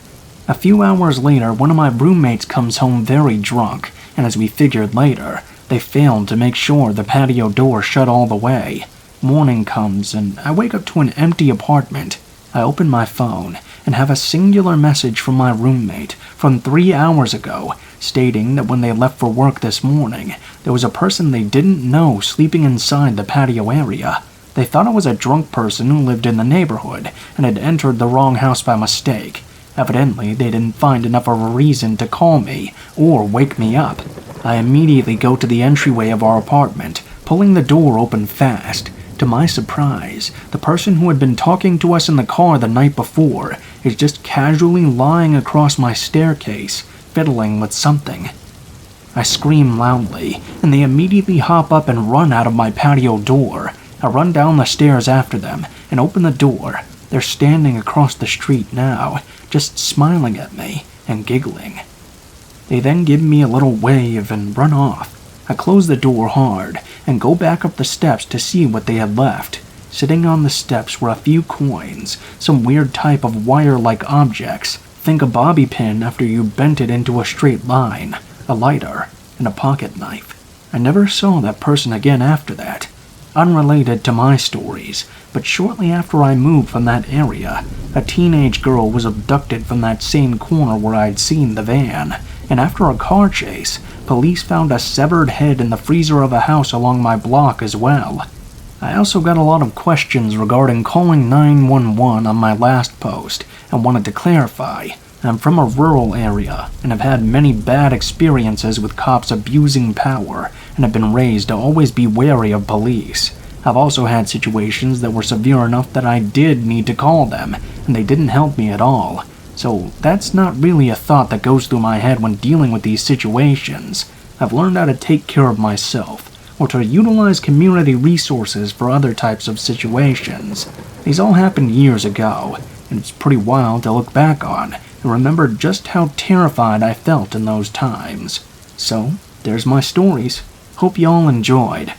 A few hours later, one of my roommates comes home very drunk, and as we figured later, they failed to make sure the patio door shut all the way. Morning comes, and I wake up to an empty apartment. I open my phone and have a singular message from my roommate from 3 hours ago stating that when they left for work this morning, there was a person they didn't know sleeping inside the patio area. They thought it was a drunk person who lived in the neighborhood and had entered the wrong house by mistake. Evidently, they didn't find enough of a reason to call me or wake me up. I immediately go to the entryway of our apartment, pulling the door open fast. To my surprise, the person who had been talking to us in the car the night before is just casually lying across my staircase, fiddling with something. I scream loudly, and they immediately hop up and run out of my patio door. I run down the stairs after them and open the door. They're standing across the street now, just smiling at me and giggling. They then give me a little wave and run off. I close the door hard and go back up the steps to see what they had left. Sitting on the steps were a few coins, some weird type of wire-like objects. Think a bobby pin after you bent it into a straight line, a lighter, and a pocket knife. I never saw that person again after that. Unrelated to my stories, but shortly after I moved from that area, a teenage girl was abducted from that same corner where I'd seen the van, and after a car chase, police found a severed head in the freezer of a house along my block as well. I also got a lot of questions regarding calling 911 on my last post, and wanted to clarify. I'm from a rural area, and have had many bad experiences with cops abusing power, and have been raised to always be wary of police. I've also had situations that were severe enough that I did need to call them, and they didn't help me at all. So that's not really a thought that goes through my head when dealing with these situations. I've learned how to take care of myself, or to utilize community resources for other types of situations. These all happened years ago, and it's pretty wild to look back on and remember just how terrified I felt in those times. So, there's my stories. Hope y'all enjoyed.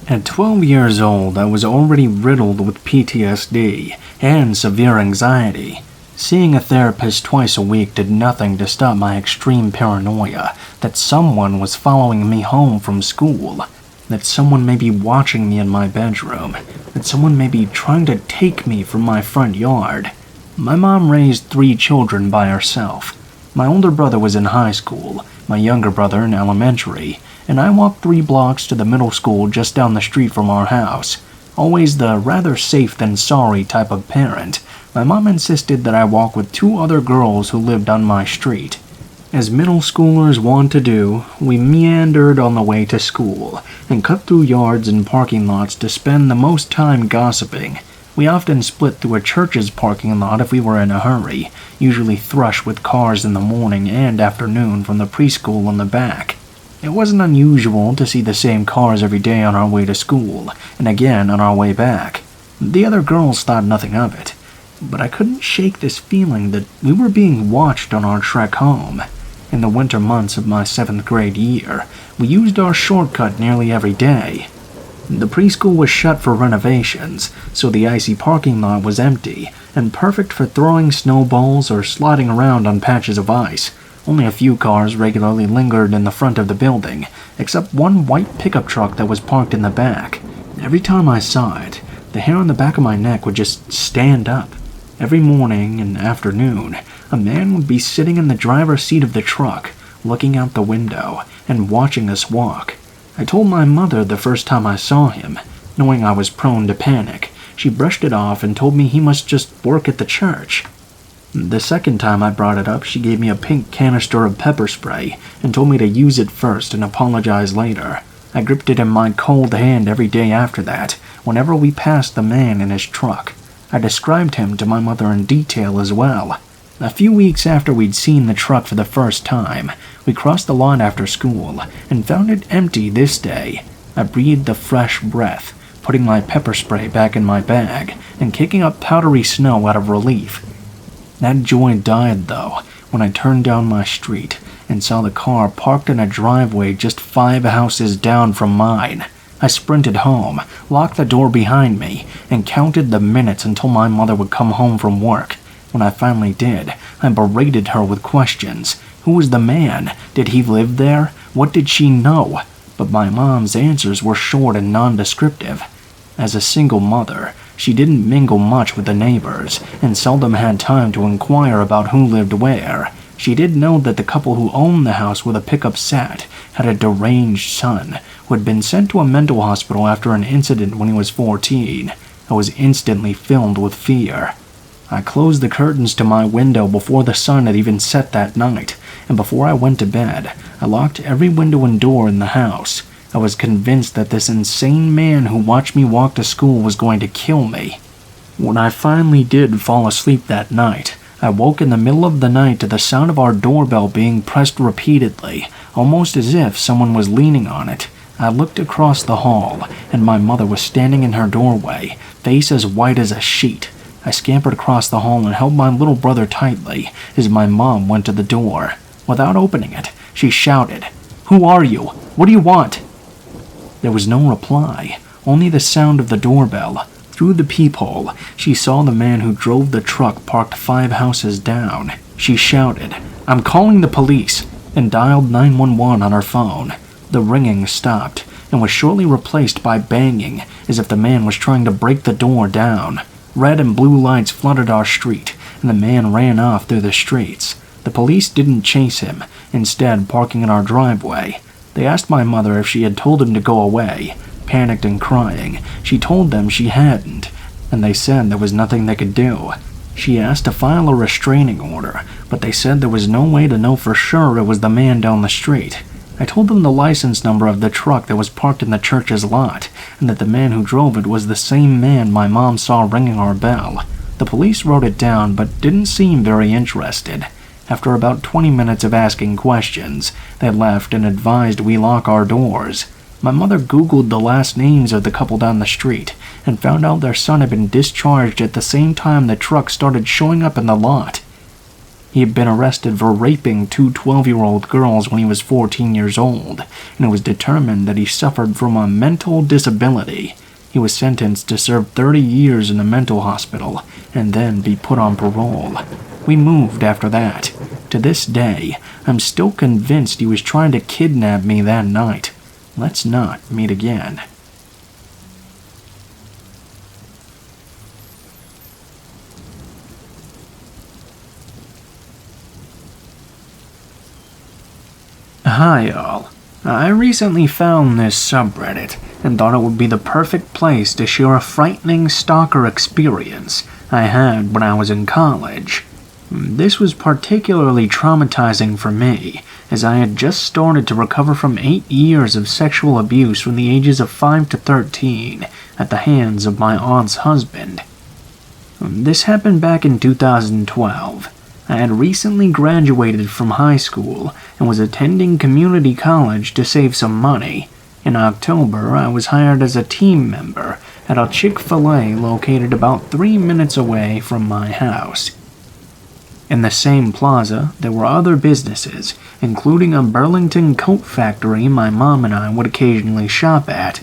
At 12 years old, I was already riddled with PTSD and severe anxiety. Seeing a therapist twice a week did nothing to stop my extreme paranoia that someone was following me home from school, that someone may be watching me in my bedroom, that someone may be trying to take me from my front yard. My mom raised 3 children by herself. My older brother was in high school, my younger brother in elementary, and I walked 3 blocks to the middle school just down the street from our house. Always the rather safe than sorry type of parent, my mom insisted that I walk with 2 other girls who lived on my street. As middle schoolers want to do, we meandered on the way to school and cut through yards and parking lots to spend the most time gossiping. We often split through a church's parking lot if we were in a hurry, usually thrush with cars in the morning and afternoon from the preschool in the back. It wasn't unusual to see the same cars every day on our way to school, and again on our way back. The other girls thought nothing of it, but I couldn't shake this feeling that we were being watched on our trek home. In the winter months of my 7th grade year, we used our shortcut nearly every day. The preschool was shut for renovations, so the icy parking lot was empty and perfect for throwing snowballs or sliding around on patches of ice. Only a few cars regularly lingered in the front of the building, except one white pickup truck that was parked in the back. Every time I saw it, the hair on the back of my neck would just stand up. Every morning and afternoon, a man would be sitting in the driver's seat of the truck, looking out the window and watching us walk. I told my mother the first time I saw him, knowing I was prone to panic. She brushed it off and told me he must just work at the church. The second time I brought it up, she gave me a pink canister of pepper spray and told me to use it first and apologize later. I gripped it in my cold hand every day after that, whenever we passed the man in his truck. I described him to my mother in detail as well. A few weeks after we'd seen the truck for the first time, we crossed the lot after school and found it empty this day. I breathed the fresh breath, putting my pepper spray back in my bag and kicking up powdery snow out of relief. That joy died, though, when I turned down my street and saw the car parked in a driveway just 5 houses down from mine. I sprinted home, locked the door behind me, and counted the minutes until my mother would come home from work. When I finally did, I berated her with questions. Who was the man? Did he live there? What did she know? But my mom's answers were short and nondescriptive. As a single mother, she didn't mingle much with the neighbors and seldom had time to inquire about who lived where. She did know that the couple who owned the house where the pickup sat had a deranged son who had been sent to a mental hospital after an incident when he was 14. I was instantly filled with fear. I closed the curtains to my window before the sun had even set that night, and before I went to bed, I locked every window and door in the house. I was convinced that this insane man who watched me walk to school was going to kill me. When I finally did fall asleep that night, I woke in the middle of the night to the sound of our doorbell being pressed repeatedly, almost as if someone was leaning on it. I looked across the hall, and my mother was standing in her doorway, face as white as a sheet. I scampered across the hall and held my little brother tightly as my mom went to the door. Without opening it, she shouted, "Who are you? What do you want?" There was no reply, only the sound of the doorbell. Through the peephole, she saw the man who drove the truck parked 5 houses down. She shouted, "I'm calling the police," and dialed 911 on her phone. The ringing stopped and was shortly replaced by banging, as if the man was trying to break the door down. Red and blue lights flooded our street, and the man ran off through the streets. The police didn't chase him, instead parking in our driveway. They asked my mother if she had told him to go away. Panicked and crying, she told them she hadn't, and they said there was nothing they could do. She asked to file a restraining order, but they said there was no way to know for sure it was the man down the street. I told them the license number of the truck that was parked in the church's lot, and that the man who drove it was the same man my mom saw ringing our bell. The police wrote it down, but didn't seem very interested. After about 20 minutes of asking questions, they left and advised we lock our doors. My mother Googled the last names of the couple down the street and found out their son had been discharged at the same time the truck started showing up in the lot. He had been arrested for raping 2 12-year-old girls when he was 14 years old, and it was determined that he suffered from a mental disability. He was sentenced to serve 30 years in a mental hospital and then be put on parole. We moved after that. To this day, I'm still convinced he was trying to kidnap me that night. Let's not meet again. Hi y'all. I recently found this subreddit and thought it would be the perfect place to share a frightening stalker experience I had when I was in college. This was particularly traumatizing for me, as I had just started to recover from 8 years of sexual abuse from the ages of 5 to 13 at the hands of my aunt's husband. This happened back in 2012. I had recently graduated from high school and was attending community college to save some money. In October, I was hired as a team member at a Chick-fil-A located about 3 minutes away from my house. In the same plaza, there were other businesses, including a Burlington coat factory my mom and I would occasionally shop at.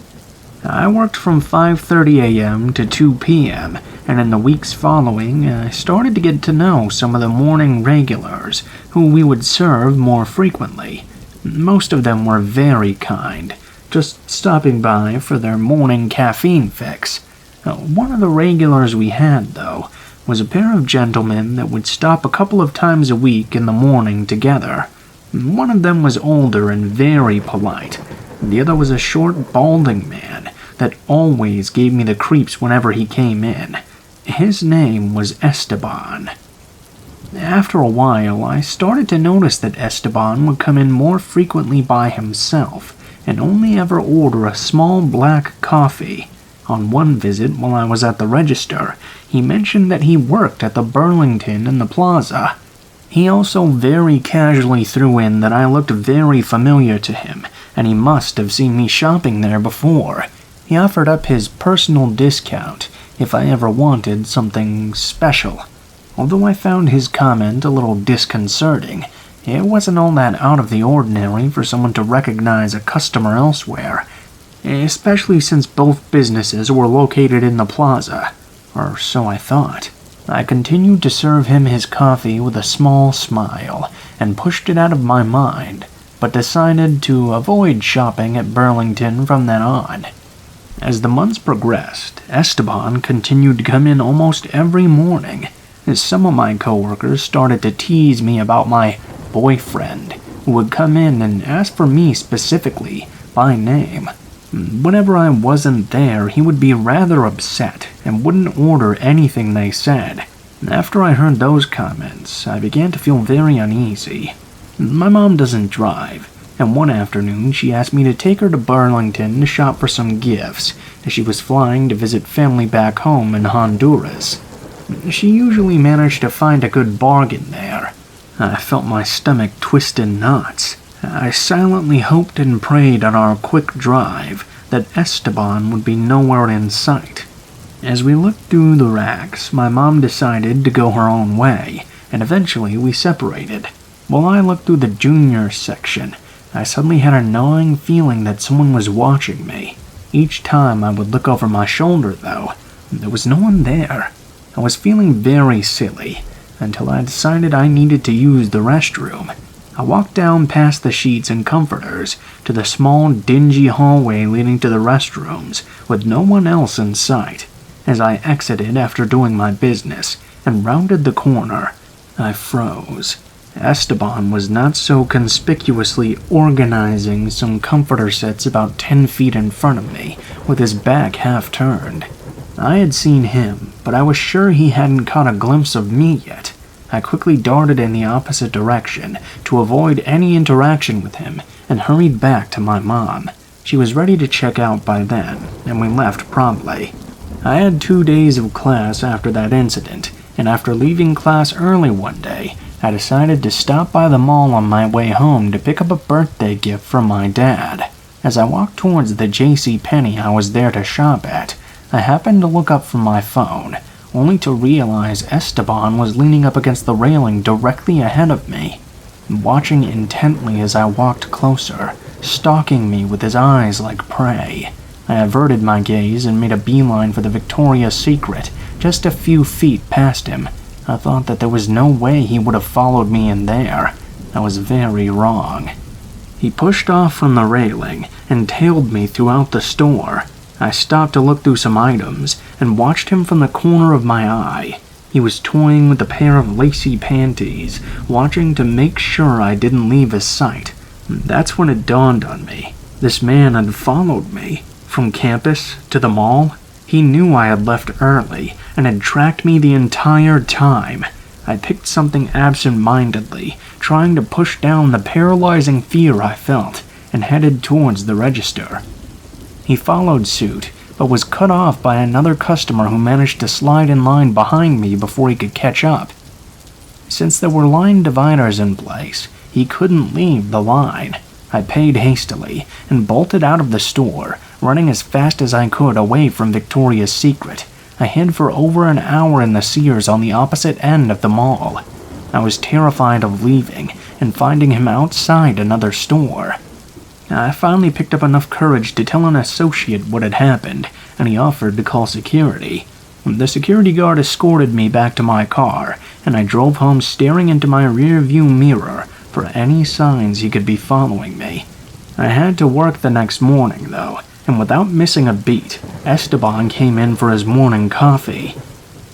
I worked from 5:30 a.m. to 2 p.m., and in the weeks following, I started to get to know some of the morning regulars who we would serve more frequently. Most of them were very kind, just stopping by for their morning caffeine fix. One of the regulars we had, though, was a pair of gentlemen that would stop a couple of times a week in the morning together. One of them was older and very polite. The other was a short, balding man that always gave me the creeps whenever he came in. His name was Esteban. After a while, I started to notice that Esteban would come in more frequently by himself and only ever order a small black coffee. On one visit while I was at the register, he mentioned that he worked at the Burlington in the plaza. He also very casually threw in that I looked very familiar to him, and he must have seen me shopping there before. He offered up his personal discount if I ever wanted something special. Although I found his comment a little disconcerting, it wasn't all that out of the ordinary for someone to recognize a customer elsewhere, especially since both businesses were located in the plaza, or so I thought. I continued to serve him his coffee with a small smile and pushed it out of my mind, but decided to avoid shopping at Burlington from then on. As the months progressed, Esteban continued to come in almost every morning, as some of my coworkers started to tease me about my boyfriend, who would come in and ask for me specifically by name. Whenever I wasn't there, he would be rather upset and wouldn't order anything they said. After I heard those comments, I began to feel very uneasy. My mom doesn't drive, and one afternoon she asked me to take her to Burlington to shop for some gifts, as she was flying to visit family back home in Honduras. She usually managed to find a good bargain there. I felt my stomach twist in knots. I silently hoped and prayed on our quick drive that Esteban would be nowhere in sight. As we looked through the racks, my mom decided to go her own way, and eventually we separated. While I looked through the junior section, I suddenly had a gnawing feeling that someone was watching me. Each time I would look over my shoulder, though, there was no one there. I was feeling very silly, until I decided I needed to use the restroom. I walked down past the sheets and comforters to the small, dingy hallway leading to the restrooms, with no one else in sight. As I exited after doing my business and rounded the corner, I froze. Esteban was not so conspicuously organizing some comforter sets about 10 feet in front of me, with his back half turned. I had seen him, but I was sure he hadn't caught a glimpse of me yet. I quickly darted in the opposite direction to avoid any interaction with him and hurried back to my mom. She was ready to check out by then, and we left promptly. I had 2 days of class after that incident, and after leaving class early one day, I decided to stop by the mall on my way home to pick up a birthday gift from my dad. As I walked towards the JCPenney I was there to shop at, I happened to look up from my phone, only to realize Esteban was leaning up against the railing directly ahead of me, watching intently as I walked closer, stalking me with his eyes like prey. I averted my gaze and made a beeline for the Victoria's Secret, just a few feet past him. I thought that there was no way he would have followed me in there. I was very wrong. He pushed off from the railing and tailed me throughout the store. I stopped to look through some items and watched him from the corner of my eye. He was toying with a pair of lacy panties, watching to make sure I didn't leave his sight. That's when it dawned on me. This man had followed me. From campus to the mall, he knew I had left early and had tracked me the entire time. I picked something absent-mindedly, trying to push down the paralyzing fear I felt, and headed towards the register. He followed suit, but was cut off by another customer who managed to slide in line behind me before he could catch up. Since there were line dividers in place, he couldn't leave the line. I paid hastily and bolted out of the store, running as fast as I could away from Victoria's Secret. I hid for over an hour in the Sears on the opposite end of the mall. I was terrified of leaving and finding him outside another store. I finally picked up enough courage to tell an associate what had happened, and he offered to call security. The security guard escorted me back to my car, and I drove home staring into my rear-view mirror for any signs he could be following me. I had to work the next morning, though, and without missing a beat, Esteban came in for his morning coffee.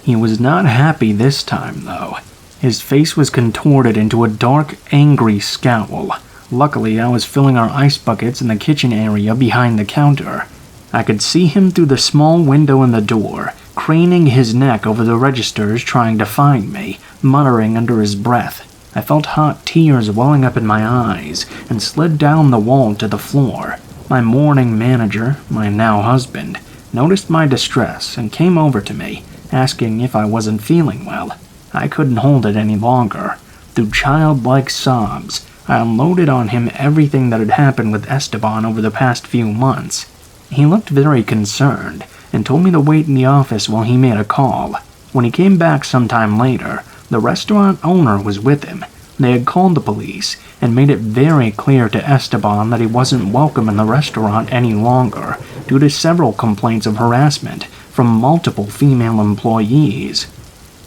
He was not happy this time, though. His face was contorted into a dark, angry scowl. Luckily, I was filling our ice buckets in the kitchen area behind the counter. I could see him through the small window in the door, craning his neck over the registers trying to find me, muttering under his breath. I felt hot tears welling up in my eyes and slid down the wall to the floor. My morning manager, my now husband, noticed my distress and came over to me, asking if I wasn't feeling well. I couldn't hold it any longer. Through childlike sobs, I unloaded on him everything that had happened with Esteban over the past few months. He looked very concerned and told me to wait in the office while he made a call. When he came back sometime later, the restaurant owner was with him. They had called the police and made it very clear to Esteban that he wasn't welcome in the restaurant any longer due to several complaints of harassment from multiple female employees.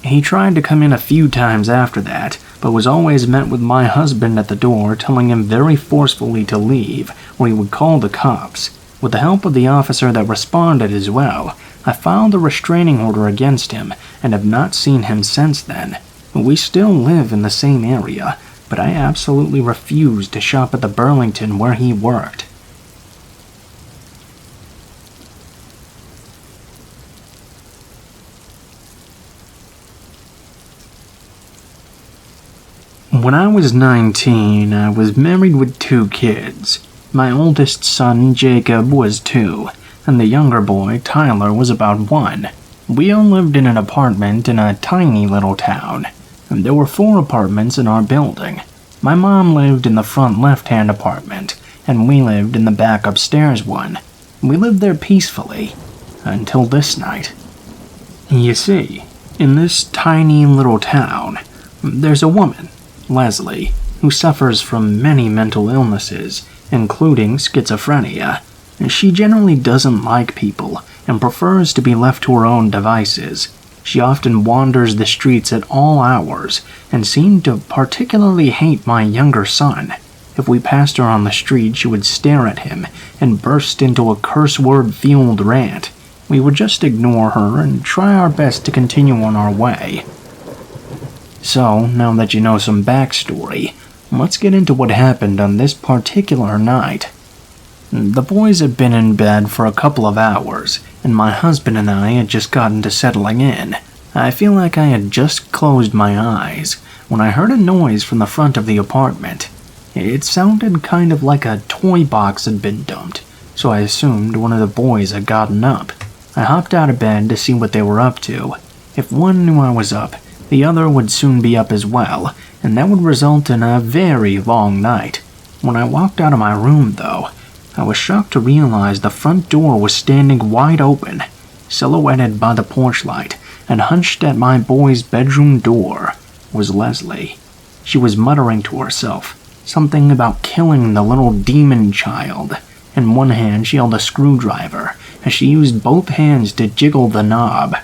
He tried to come in a few times after that, but was always met with my husband at the door telling him very forcefully to leave, or he would call the cops. With the help of the officer that responded as well, I filed a restraining order against him and have not seen him since then. We still live in the same area, but I absolutely refuse to shop at the Burlington where he worked. When I was 19, I was married with 2 kids. My oldest son, Jacob, was 2, and the younger boy, Tyler, was about 1. We all lived in an apartment in a tiny little town. There were 4 apartments in our building. My mom lived in the front left-hand apartment, and we lived in the back upstairs one. We lived there peacefully, until this night. You see, in this tiny little town, there's a woman, Leslie, who suffers from many mental illnesses, including schizophrenia. She generally doesn't like people and prefers to be left to her own devices. She often wanders the streets at all hours and seemed to particularly hate my younger son. If we passed her on the street, she would stare at him and burst into a curse-word-fueled rant. We would just ignore her and try our best to continue on our way. So, now that you know some backstory, let's get into what happened on this particular night. The boys had been in bed for a couple of hours, and my husband and I had just gotten to settling in. I feel like I had just closed my eyes when I heard a noise from the front of the apartment. It sounded kind of like a toy box had been dumped, so I assumed one of the boys had gotten up. I hopped out of bed to see what they were up to. If one knew I was up, the other would soon be up as well, and that would result in a very long night. When I walked out of my room, though, I was shocked to realize the front door was standing wide open, silhouetted by the porch light, and hunched at my boy's bedroom door was Leslie. She was muttering to herself, something about killing the little demon child. In one hand she held a screwdriver, as she used both hands to jiggle the knob.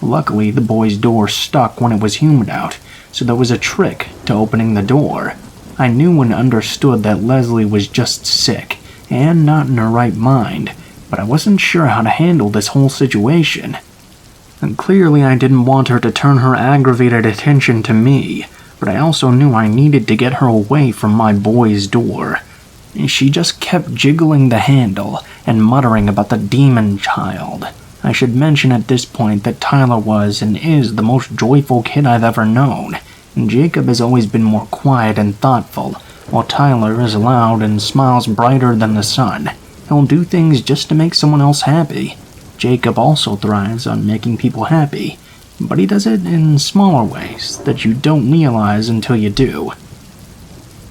Luckily, the boy's door stuck when it was humid out, so there was a trick to opening the door. I knew and understood that Leslie was just sick and not in her right mind, but I wasn't sure how to handle this whole situation. And clearly I didn't want her to turn her aggravated attention to me, but I also knew I needed to get her away from my boy's door. She just kept jiggling the handle and muttering about the demon child. I should mention at this point that Tyler was and is the most joyful kid I've ever known, and Jacob has always been more quiet and thoughtful, while Tyler is loud and smiles brighter than the sun. He'll do things just to make someone else happy. Jacob also thrives on making people happy, but he does it in smaller ways that you don't realize until you do.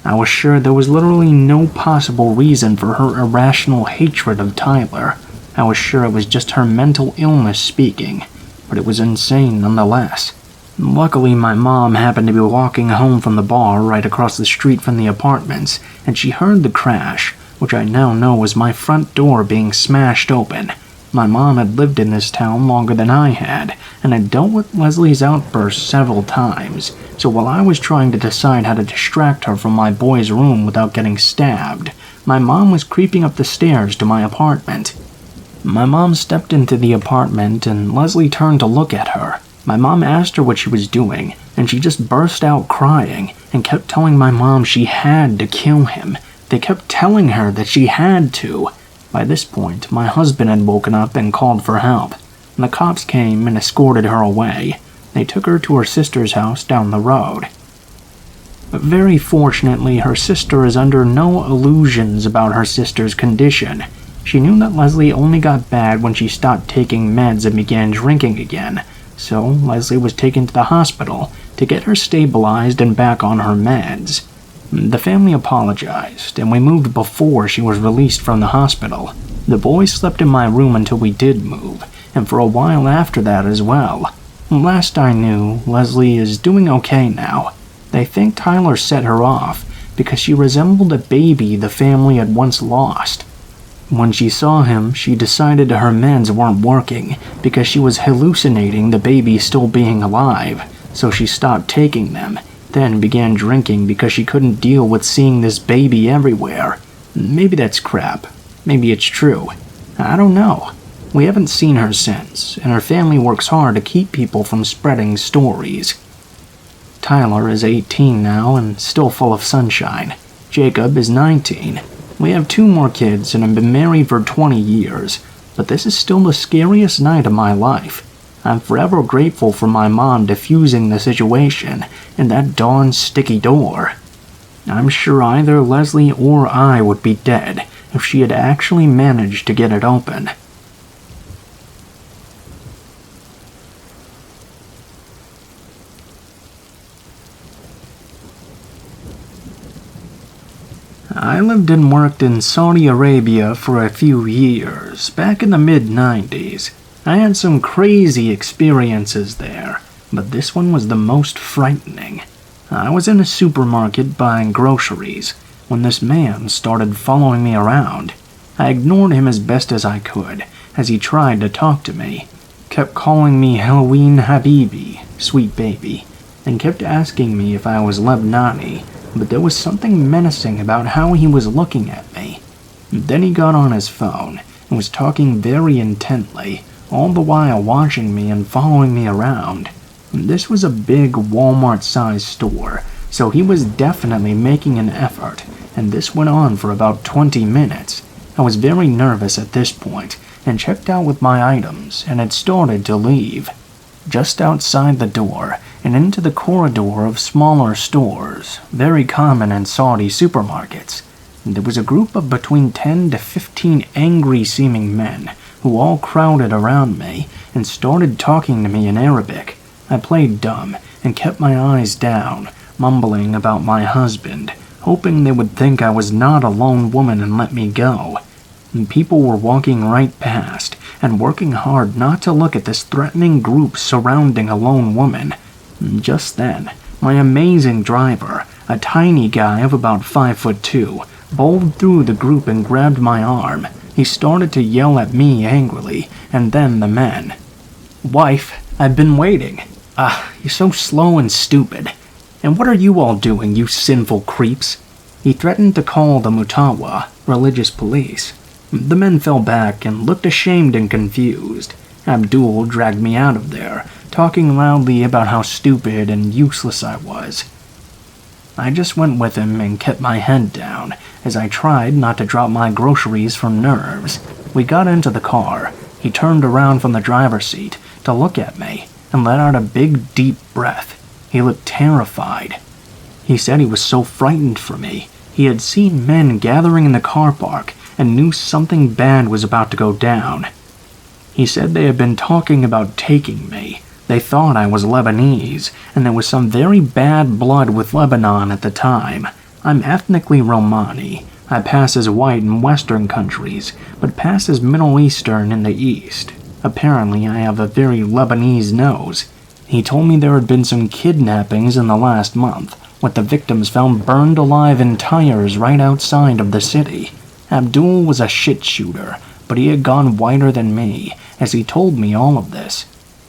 I was sure there was literally no possible reason for her irrational hatred of Tyler. I was sure it was just her mental illness speaking, but it was insane nonetheless. Luckily, my mom happened to be walking home from the bar right across the street from the apartments, and she heard the crash, which I now know was my front door being smashed open. My mom had lived in this town longer than I had, and had dealt with Leslie's outbursts several times, so while I was trying to decide how to distract her from my boy's room without getting stabbed, my mom was creeping up the stairs to my apartment. My mom stepped into the apartment, and Leslie turned to look at her. My mom asked her what she was doing, and she just burst out crying and kept telling my mom she had to kill him. They kept telling her that she had to. By this point, my husband had woken up and called for help. The cops came and escorted her away. They took her to her sister's house down the road. Very fortunately, her sister is under no illusions about her sister's condition. She knew that Leslie only got bad when she stopped taking meds and began drinking again, so Leslie was taken to the hospital to get her stabilized and back on her meds. The family apologized, and we moved before she was released from the hospital. The boys slept in my room until we did move, and for a while after that as well. Last I knew, Leslie is doing okay now. They think Tyler set her off because she resembled a baby the family had once lost. When she saw him, she decided her meds weren't working because she was hallucinating the baby still being alive. so she stopped taking them, then began drinking because she couldn't deal with seeing this baby everywhere. Maybe that's crap. Maybe it's true. I don't know. We haven't seen her since, and her family works hard to keep people from spreading stories. Tyler is 18 now and still full of sunshine. Jacob is 19. We have 2 more kids and have been married for 20 years, but this is still the scariest night of my life. I'm forever grateful for my mom diffusing the situation and that darn sticky door. I'm sure either Leslie or I would be dead if she had actually managed to get it open. I lived and worked in Saudi Arabia for a few years, back in the mid-90s. I had some crazy experiences there, but this one was the most frightening. I was in a supermarket buying groceries when this man started following me around. I ignored him as best as I could as he tried to talk to me, kept calling me Halloween Habibi, sweet baby, and kept asking me if I was Lebanese, but there was something menacing about how he was looking at me. Then he got on his phone and was talking very intently, all the while watching me and following me around. This was a big Walmart-sized store, so he was definitely making an effort, and this went on for about 20 minutes. I was very nervous at this point, and checked out with my items, and had started to leave. Just outside the door, and into the corridor of smaller stores, very common in Saudi supermarkets, there was a group of between 10 to 15 angry-seeming men, who all crowded around me and started talking to me in Arabic. I played dumb and kept my eyes down, mumbling about my husband, hoping they would think I was not a lone woman and let me go. And people were walking right past and working hard not to look at this threatening group surrounding a lone woman. Just then, my amazing driver, a tiny guy of about 5'2", bowled through the group and grabbed my arm. He started to yell at me angrily, and then the men. "Wife, I've been waiting. You're so slow and stupid. And what are you all doing, you sinful creeps?" He threatened to call the Mutawa, religious police. The men fell back and looked ashamed and confused. Abdul dragged me out of there, talking loudly about how stupid and useless I was. I just went with him and kept my head down, as I tried not to drop my groceries from nerves. We got into the car. He turned around from the driver's seat to look at me and let out a big, deep breath. He looked terrified. He said he was so frightened for me. He had seen men gathering in the car park and knew something bad was about to go down. He said they had been talking about taking me. They thought I was Lebanese, and there was some very bad blood with Lebanon at the time. I'm ethnically Romani. I pass as white in Western countries, but pass as Middle Eastern in the East. Apparently, I have a very Lebanese nose. He told me there had been some kidnappings in the last month, with the victims found burned alive in tires right outside of the city. Abdul was a shit shooter, but he had gone whiter than me, as he told me all of this.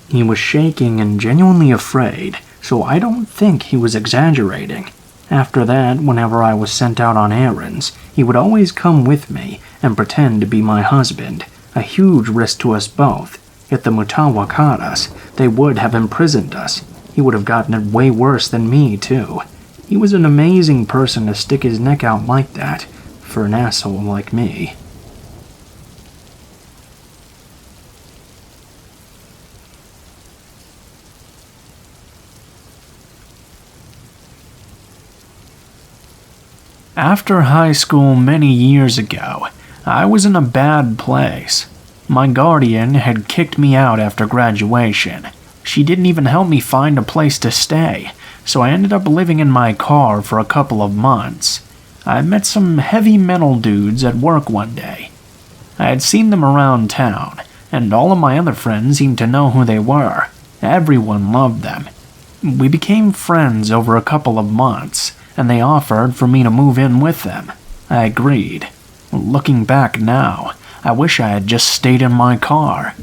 He was shaking and genuinely afraid, so I don't think he was exaggerating. After that, whenever I was sent out on errands, he would always come with me and pretend to be my husband, a huge risk to us both. If the Mutawa caught us, they would have imprisoned us. He would have gotten it way worse than me, too. He was an amazing person to stick his neck out like that, for an asshole like me. After high school many years ago, I was in a bad place. My guardian had kicked me out after graduation. She didn't even help me find a place to stay, so I ended up living in my car for a couple of months. I met some heavy metal dudes at work one day. I had seen them around town, and all of my other friends seemed to know who they were. Everyone loved them. We became friends over a couple of months, and they offered for me to move in with them. I agreed. Looking back now, I wish I had just stayed in my car.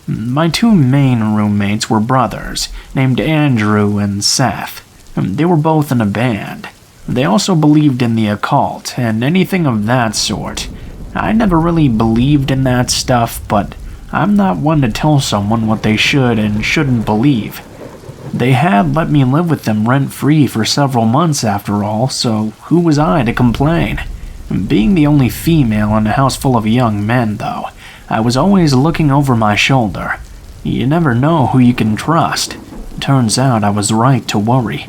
My two main roommates were brothers, named Andrew and Seth. They were both in a band. They also believed in the occult and anything of that sort. I never really believed in that stuff, but I'm not one to tell someone what they should and shouldn't believe. They had let me live with them rent-free for several months after all, so who was I to complain? Being the only female in a house full of young men, though, I was always looking over my shoulder. You never know who you can trust. Turns out I was right to worry.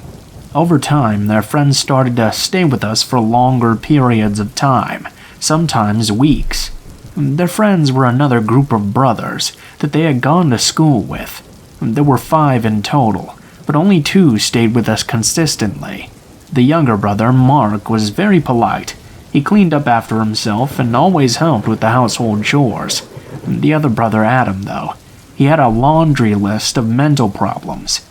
Over time, their friends started to stay with us for longer periods of time, sometimes weeks. Their friends were another group of brothers that they had gone to school with. There were 5 in total, but only 2 stayed with us consistently. The younger brother, Mark, was very polite. He cleaned up after himself and always helped with the household chores. The other brother, Adam, though, he had a laundry list of mental problems.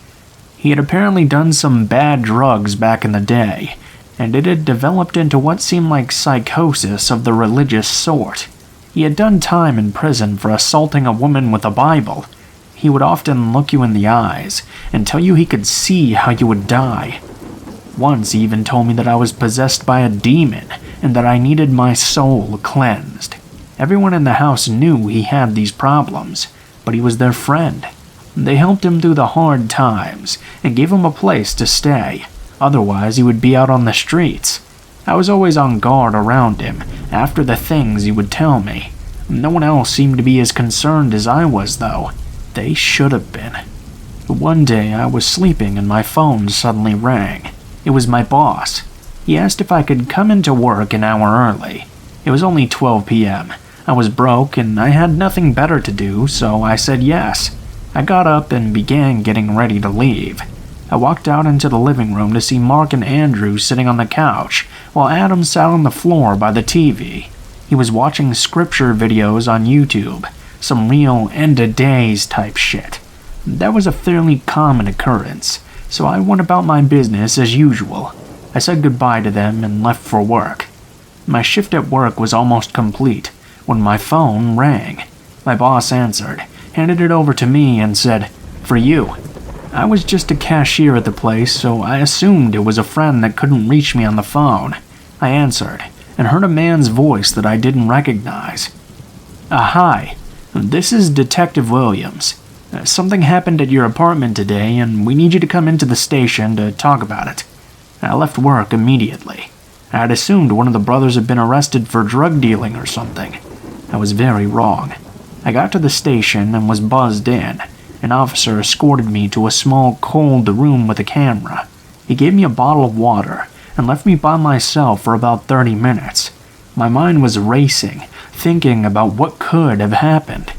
He had apparently done some bad drugs back in the day, and it had developed into what seemed like psychosis of the religious sort. He had done time in prison for assaulting a woman with a Bible. He would often look you in the eyes and tell you he could see how you would die. Once he even told me that I was possessed by a demon and that I needed my soul cleansed. Everyone in the house knew he had these problems, but he was their friend. They helped him through the hard times and gave him a place to stay. Otherwise, he would be out on the streets. I was always on guard around him after the things he would tell me. No one else seemed to be as concerned as I was, though. They should have been. One day, I was sleeping and my phone suddenly rang. It was my boss. He asked if I could come into work an hour early. It was only 12 p.m. I was broke and I had nothing better to do, so I said yes. I got up and began getting ready to leave. I walked out into the living room to see Mark and Andrew sitting on the couch, while Adam sat on the floor by the TV. He was watching scripture videos on YouTube, some real end-of-days type shit. That was a fairly common occurrence, so I went about my business as usual. I said goodbye to them and left for work. My shift at work was almost complete when my phone rang. My boss answered, handed it over to me and said, "For you." I was just a cashier at the place, so I assumed it was a friend that couldn't reach me on the phone. I answered and heard a man's voice that I didn't recognize. Hi, this is Detective Williams. Something happened at your apartment today, and we need you to come into the station to talk about it. I left work immediately. I had assumed one of the brothers had been arrested for drug dealing or something. I was very wrong. I got to the station and was buzzed in. An officer escorted me to a small, cold room with a camera. He gave me a bottle of water and left me by myself for about 30 minutes. My mind was racing, thinking about what could have happened.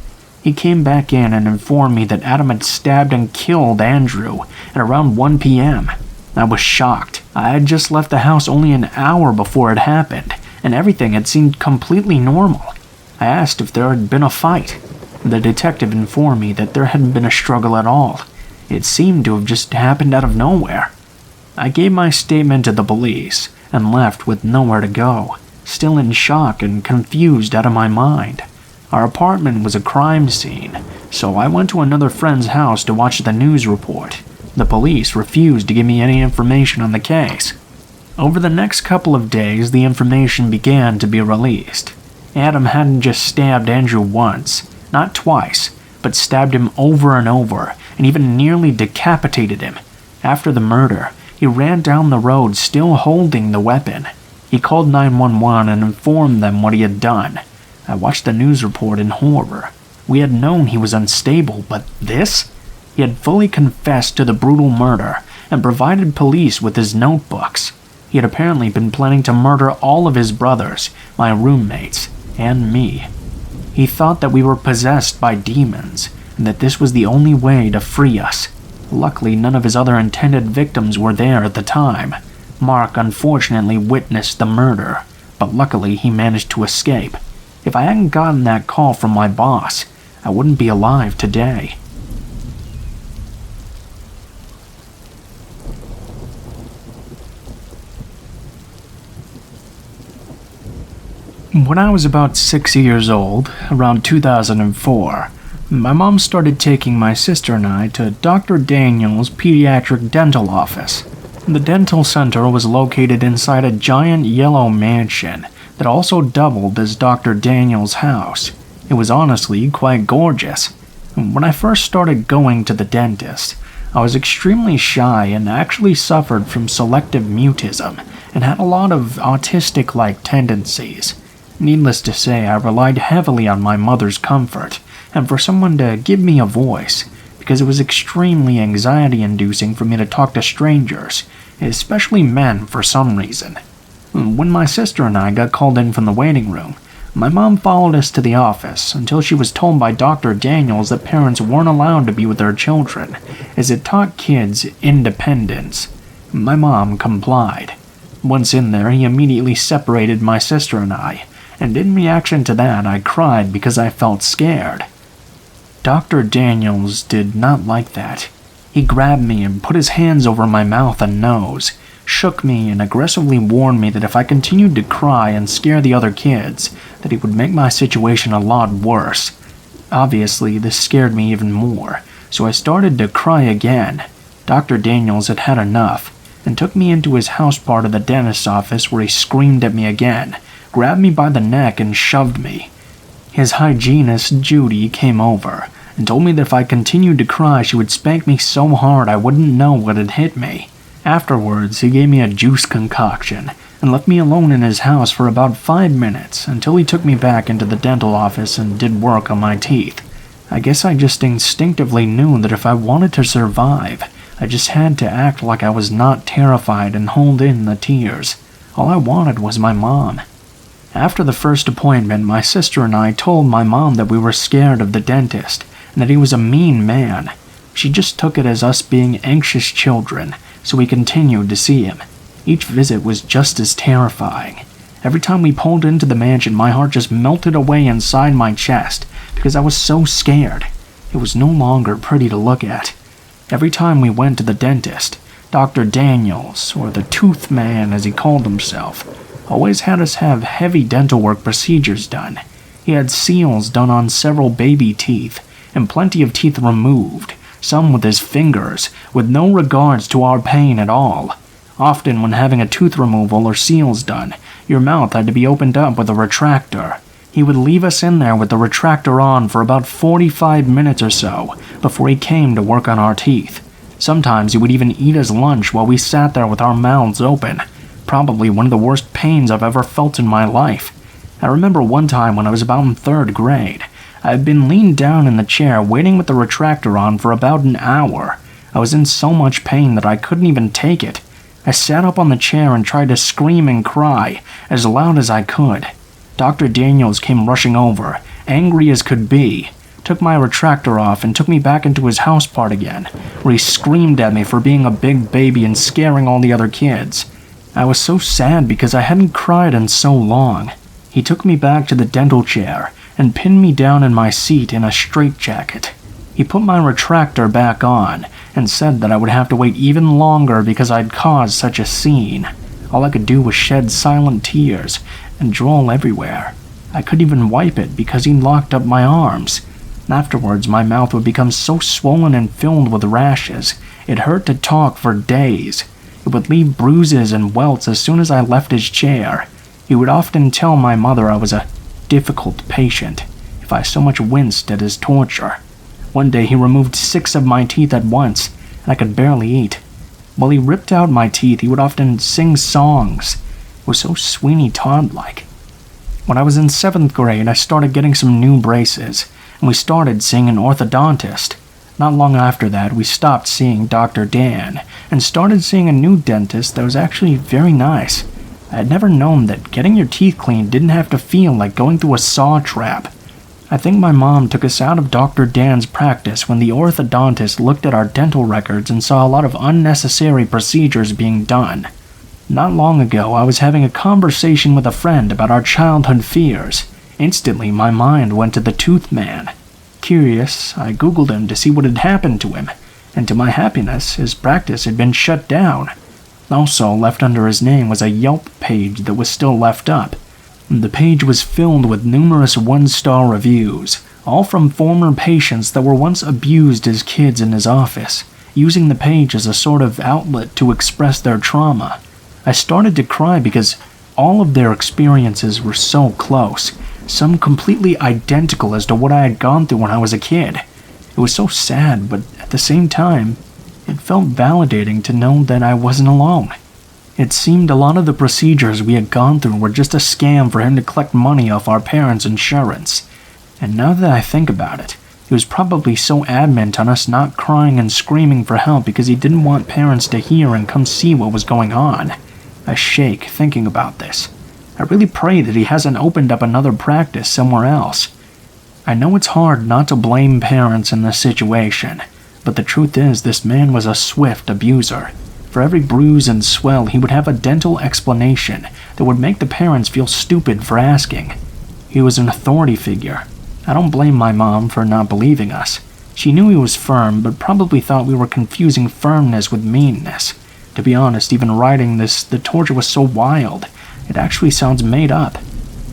He came back in and informed me that Adam had stabbed and killed Andrew at around 1 p.m. I was shocked. I had just left the house only an hour before it happened, and everything had seemed completely normal. I asked if there had been a fight. The detective informed me that there hadn't been a struggle at all. It seemed to have just happened out of nowhere. I gave my statement to the police and left with nowhere to go, still in shock and confused out of my mind. Our apartment was a crime scene, so I went to another friend's house to watch the news report. The police refused to give me any information on the case. Over the next couple of days, the information began to be released. Adam hadn't just stabbed Andrew once, not twice, but stabbed him over and over, and even nearly decapitated him. After the murder, he ran down the road still holding the weapon. He called 911 and informed them what he had done. I watched the news report in horror. We had known he was unstable, but this? He had fully confessed to the brutal murder and provided police with his notebooks. He had apparently been planning to murder all of his brothers, my roommates, and me. He thought that we were possessed by demons, and that this was the only way to free us. Luckily, none of his other intended victims were there at the time. Mark unfortunately witnessed the murder, but luckily he managed to escape. If I hadn't gotten that call from my boss, I wouldn't be alive today. When I was about 6 years old, around 2004, My mom started taking my sister and I to Dr. Daniel's pediatric dental office. The dental center was located inside a giant yellow mansion that also doubled as Dr. Daniel's house. It was honestly quite gorgeous. When I first started going to the dentist, I was extremely shy and actually suffered from selective mutism and had a lot of autistic-like tendencies. Needless to say, I relied heavily on my mother's comfort and for someone to give me a voice, because it was extremely anxiety-inducing for me to talk to strangers, especially men for some reason. When my sister and I got called in from the waiting room, my mom followed us to the office until she was told by Dr. Daniels that parents weren't allowed to be with their children, as it taught kids independence. My mom complied. Once in there, he immediately separated my sister and I, and in reaction to that, I cried because I felt scared. Dr. Daniels did not like that. He grabbed me and put his hands over my mouth and nose, shook me and aggressively warned me that if I continued to cry and scare the other kids, that it would make my situation a lot worse. Obviously, this scared me even more, so I started to cry again. Dr. Daniels had had enough, and took me into his house part of the dentist's office where he screamed at me again, grabbed me by the neck and shoved me. His hygienist, Judy, came over and told me that if I continued to cry, she would spank me so hard I wouldn't know what had hit me. Afterwards, he gave me a juice concoction and left me alone in his house for about 5 minutes until he took me back into the dental office and did work on my teeth. I guess I just instinctively knew that if I wanted to survive, I just had to act like I was not terrified and hold in the tears. All I wanted was my mom. After the first appointment, my sister and I told my mom that we were scared of the dentist and that he was a mean man. She just took it as us being anxious children, so we continued to see him. Each visit was just as terrifying. Every time we pulled into the mansion, my heart just melted away inside my chest because I was so scared. It was no longer pretty to look at. Every time we went to the dentist, Dr. Daniels, or the Tooth Man as he called himself, always had us have heavy dental work procedures done. He had seals done on several baby teeth, and plenty of teeth removed, some with his fingers, with no regards to our pain at all. Often when having a tooth removal or seals done, your mouth had to be opened up with a retractor. He would leave us in there with the retractor on for about 45 minutes or so before he came to work on our teeth. Sometimes he would even eat his lunch while we sat there with our mouths open. Probably one of the worst pains I've ever felt in my life. I remember one time when I was about in 3rd grade. I had been leaned down in the chair waiting with the retractor on for about an hour. I was in so much pain that I couldn't even take it. I sat up on the chair and tried to scream and cry as loud as I could. Dr. Daniels came rushing over, angry as could be, took my retractor off and took me back into his house part again, where he screamed at me for being a big baby and scaring all the other kids. I was so sad because I hadn't cried in so long. He took me back to the dental chair and pinned me down in my seat in a straitjacket. He put my retractor back on and said that I would have to wait even longer because I'd caused such a scene. All I could do was shed silent tears and drool everywhere. I couldn't even wipe it because he locked up my arms. Afterwards, my mouth would become so swollen and filled with rashes, it hurt to talk for days. It would leave bruises and welts as soon as I left his chair. He would often tell my mother I was a difficult patient if I so much winced at his torture. One day he removed 6 of my teeth at once, and I could barely eat. While he ripped out my teeth, he would often sing songs. It was so Sweeney Todd-like. When I was in 7th grade, I started getting some new braces, and we started seeing an orthodontist. Not long after that, we stopped seeing Dr. Dan and started seeing a new dentist that was actually very nice. I had never known that getting your teeth cleaned didn't have to feel like going through a saw trap. I think my mom took us out of Dr. Dan's practice when the orthodontist looked at our dental records and saw a lot of unnecessary procedures being done. Not long ago, I was having a conversation with a friend about our childhood fears. Instantly, my mind went to the Tooth Man. Curious, I googled him to see what had happened to him, and to my happiness, his practice had been shut down. Also left under his name was a Yelp page that was still left up. The page was filled with numerous 1-star reviews, all from former patients that were once abused as kids in his office, using the page as a sort of outlet to express their trauma. I started to cry because all of their experiences were so close, some completely identical as to what I had gone through when I was a kid. It was so sad, but at the same time, it felt validating to know that I wasn't alone. It seemed a lot of the procedures we had gone through were just a scam for him to collect money off our parents' insurance. And now that I think about it, he was probably so adamant on us not crying and screaming for help because he didn't want parents to hear and come see what was going on. I shake thinking about this. I really pray that he hasn't opened up another practice somewhere else. I know it's hard not to blame parents in this situation, but the truth is this man was a swift abuser. For every bruise and swell, he would have a dental explanation that would make the parents feel stupid for asking. He was an authority figure. I don't blame my mom for not believing us. She knew he was firm, but probably thought we were confusing firmness with meanness. To be honest, even writing this, the torture was so wild, it actually sounds made up.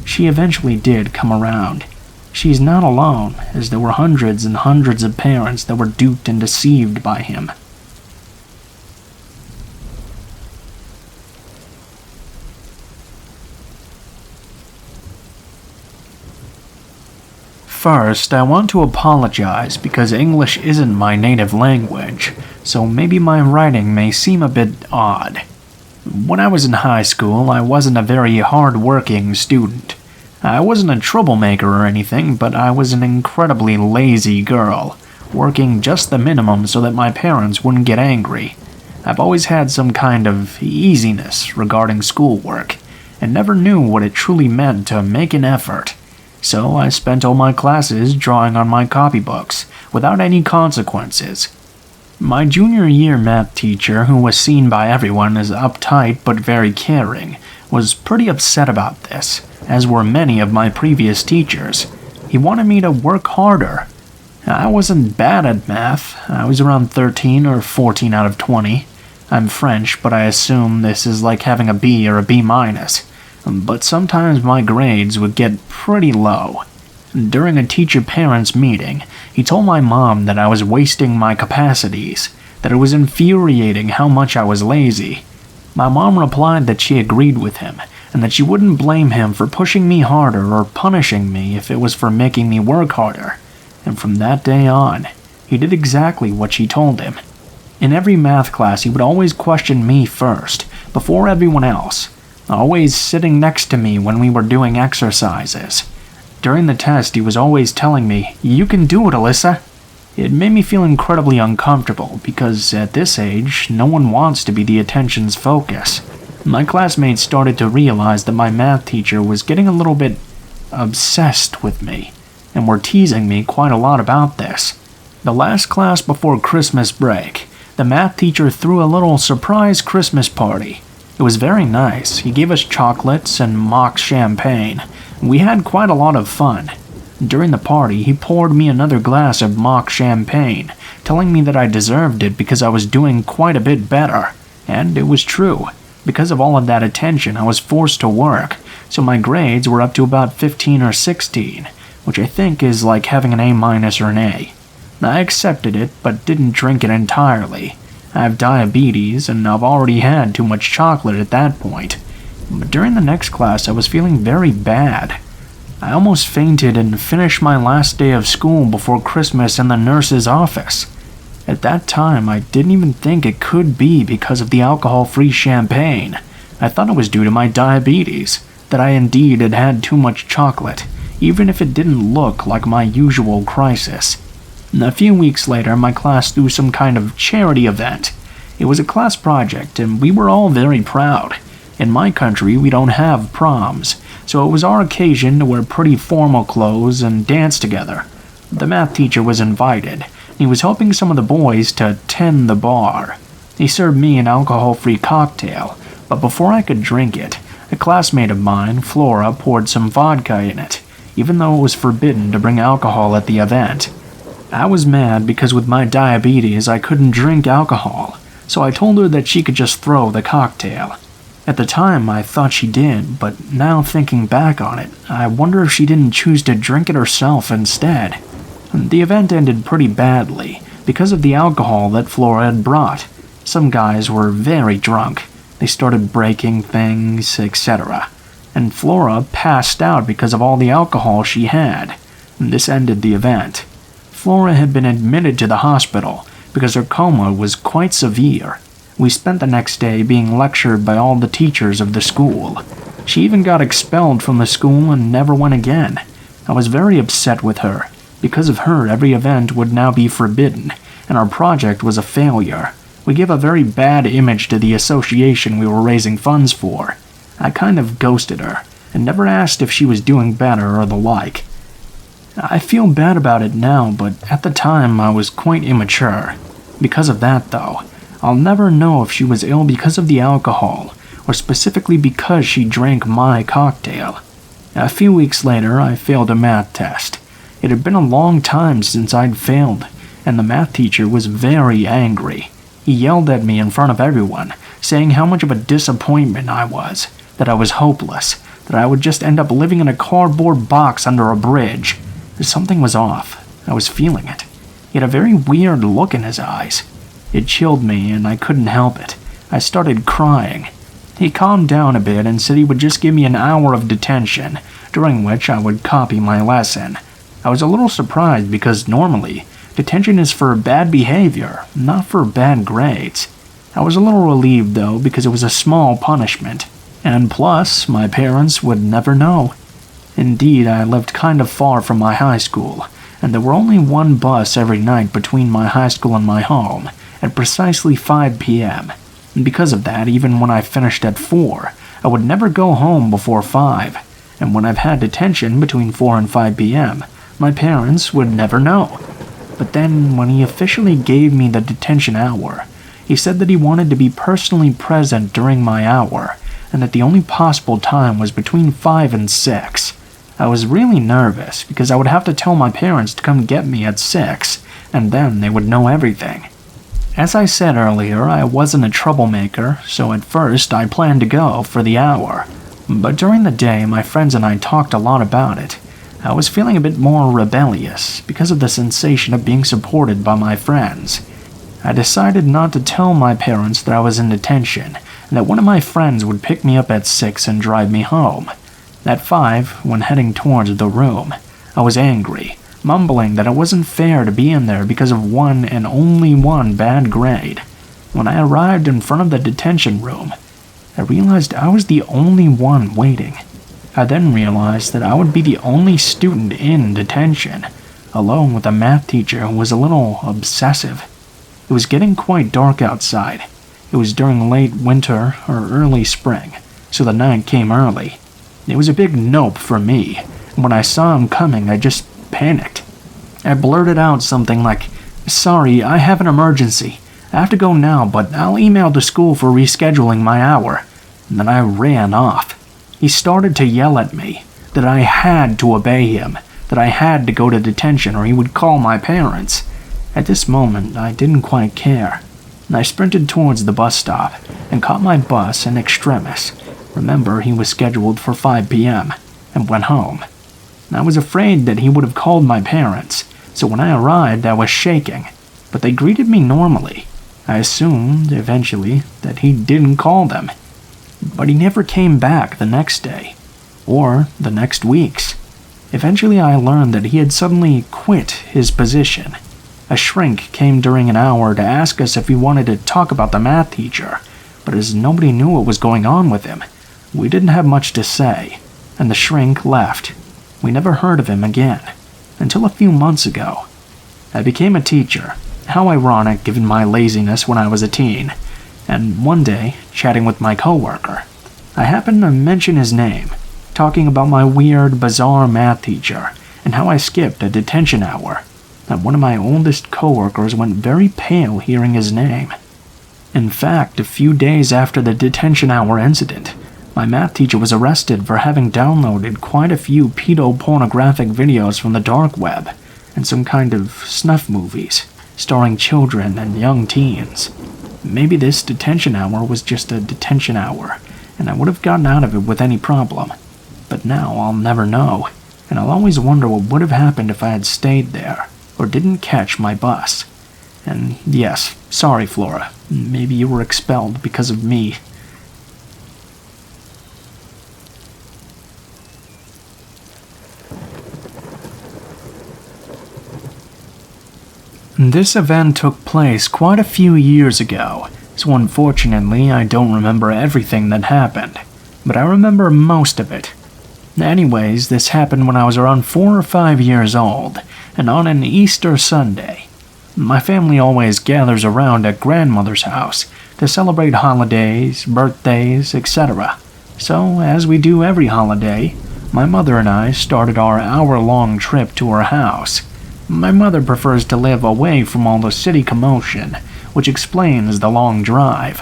She eventually did come around. She's not alone, as there were hundreds and hundreds of parents that were duped and deceived by him. First, I want to apologize because English isn't my native language, so maybe my writing may seem a bit odd. When I was in high school, I wasn't a very hard-working student. I wasn't a troublemaker or anything, but I was an incredibly lazy girl, working just the minimum so that my parents wouldn't get angry. I've always had some kind of easiness regarding schoolwork, and never knew what it truly meant to make an effort. So I spent all my classes drawing on my copybooks, without any consequences. My junior year math teacher, who was seen by everyone as uptight but very caring, was pretty upset about this, as were many of my previous teachers. He wanted me to work harder. I wasn't bad at math. I was around 13 or 14 out of 20. I'm French, but I assume this is like having a B or a B minus. But sometimes my grades would get pretty low. During a teacher-parents meeting, he told my mom that I was wasting my capacities, that it was infuriating how much I was lazy. My mom replied that she agreed with him, and that she wouldn't blame him for pushing me harder or punishing me if it was for making me work harder. And from that day on, he did exactly what she told him. In every math class, he would always question me first, before everyone else, always sitting next to me when we were doing exercises. During the test, he was always telling me, "You can do it, Alyssa." It made me feel incredibly uncomfortable because at this age, no one wants to be the attention's focus. My classmates started to realize that my math teacher was getting a little bit obsessed with me, and were teasing me quite a lot about this. The last class before Christmas break, the math teacher threw a little surprise Christmas party. It was very nice. He gave us chocolates and mock champagne. We had quite a lot of fun. During the party, he poured me another glass of mock champagne, telling me that I deserved it because I was doing quite a bit better. And it was true. Because of all of that attention, I was forced to work, so my grades were up to about 15 or 16, which I think is like having an A- or an A. I accepted it, but didn't drink it entirely. I have diabetes, and I've already had too much chocolate at that point. But during the next class, I was feeling very bad. I almost fainted and finished my last day of school before Christmas in the nurse's office. At that time, I didn't even think it could be because of the alcohol-free champagne. I thought it was due to my diabetes, that I indeed had had too much chocolate, even if it didn't look like my usual crisis. A few weeks later, my class threw some kind of charity event. It was a class project, and we were all very proud. In my country, we don't have proms, so it was our occasion to wear pretty formal clothes and dance together. The math teacher was invited. He was helping some of the boys to tend the bar. He served me an alcohol-free cocktail, but before I could drink it, a classmate of mine, Flora, poured some vodka in it, even though it was forbidden to bring alcohol at the event. I was mad because with my diabetes I couldn't drink alcohol, so I told her that she could just throw the cocktail. At the time I thought she did, but now thinking back on it, I wonder if she didn't choose to drink it herself instead. The event ended pretty badly because of the alcohol that Flora had brought. Some guys were very drunk. They started breaking things, etc. And Flora passed out because of all the alcohol she had. This ended the event. Flora had been admitted to the hospital because her coma was quite severe. We spent the next day being lectured by all the teachers of the school. She even got expelled from the school and never went again. I was very upset with her. Because of her, every event would now be forbidden, and our project was a failure. We gave a very bad image to the association we were raising funds for. I kind of ghosted her, and never asked if she was doing better or the like. I feel bad about it now, but at the time I was quite immature. Because of that, though, I'll never know if she was ill because of the alcohol, or specifically because she drank my cocktail. A few weeks later, I failed a math test. It had been a long time since I'd failed, and the math teacher was very angry. He yelled at me in front of everyone, saying how much of a disappointment I was, that I was hopeless, that I would just end up living in a cardboard box under a bridge. Something was off. I was feeling it. He had a very weird look in his eyes. It chilled me, and I couldn't help it. I started crying. He calmed down a bit and said he would just give me an hour of detention, during which I would copy my lesson. I was a little surprised because normally, detention is for bad behavior, not for bad grades. I was a little relieved though because it was a small punishment, and plus, my parents would never know. Indeed, I lived kind of far from my high school, and there were only one bus every night between my high school and my home, at precisely 5 p.m. And because of that, even when I finished at 4, I would never go home before 5, and when I've had detention between 4 and 5 p.m., my parents would never know. But then, when he officially gave me the detention hour, he said that he wanted to be personally present during my hour, and that the only possible time was between 5 and 6. I was really nervous because I would have to tell my parents to come get me at 6, and then they would know everything. As I said earlier, I wasn't a troublemaker, so at first I planned to go for the hour. But during the day, my friends and I talked a lot about it. I was feeling a bit more rebellious because of the sensation of being supported by my friends. I decided not to tell my parents that I was in detention, and that one of my friends would pick me up at 6 and drive me home. At 5, when heading towards the room, I was angry, mumbling that it wasn't fair to be in there because of one and only one bad grade. When I arrived in front of the detention room, I realized I was the only one waiting. I then realized that I would be the only student in detention, alone with a math teacher who was a little obsessive. It was getting quite dark outside. It was during late winter or early spring, so the night came early. It was a big nope for me, and when I saw him coming, I just panicked. I blurted out something like, "Sorry, I have an emergency. I have to go now, but I'll email the school for rescheduling my hour." And then I ran off. He started to yell at me, that I had to obey him, that I had to go to detention or he would call my parents. At this moment, I didn't quite care. I sprinted towards the bus stop and caught my bus in extremis. Remember, he was scheduled for 5 p.m. and went home. I was afraid that he would have called my parents, so when I arrived, I was shaking, but they greeted me normally. I assumed, eventually, that he didn't call them. But he never came back the next day, or the next weeks. Eventually I learned that he had suddenly quit his position. A shrink came during an hour to ask us if we wanted to talk about the math teacher, but as nobody knew what was going on with him, we didn't have much to say, and the shrink left. We never heard of him again, until a few months ago. I became a teacher, how ironic given my laziness when I was a teen. And one day, chatting with my coworker, I happened to mention his name, talking about my weird, bizarre math teacher, and how I skipped a detention hour. And one of my oldest coworkers went very pale hearing his name. In fact, a few days after the detention hour incident, my math teacher was arrested for having downloaded quite a few pedopornographic videos from the dark web, and some kind of snuff movies, starring children and young teens. Maybe this detention hour was just a detention hour, and I would have gotten out of it with any problem. But now I'll never know, and I'll always wonder what would have happened if I had stayed there. or didn't catch my bus. And yes, sorry Flora, maybe you were expelled because of me. This event took place quite a few years ago, so unfortunately I don't remember everything that happened, but I remember most of it. Anyways, this happened when I was around 4 or 5 years old, and on an Easter Sunday. My family always gathers around at grandmother's house to celebrate holidays, birthdays, etc. So, as we do every holiday, my mother and I started our hour-long trip to her house. My mother prefers to live away from all the city commotion, which explains the long drive.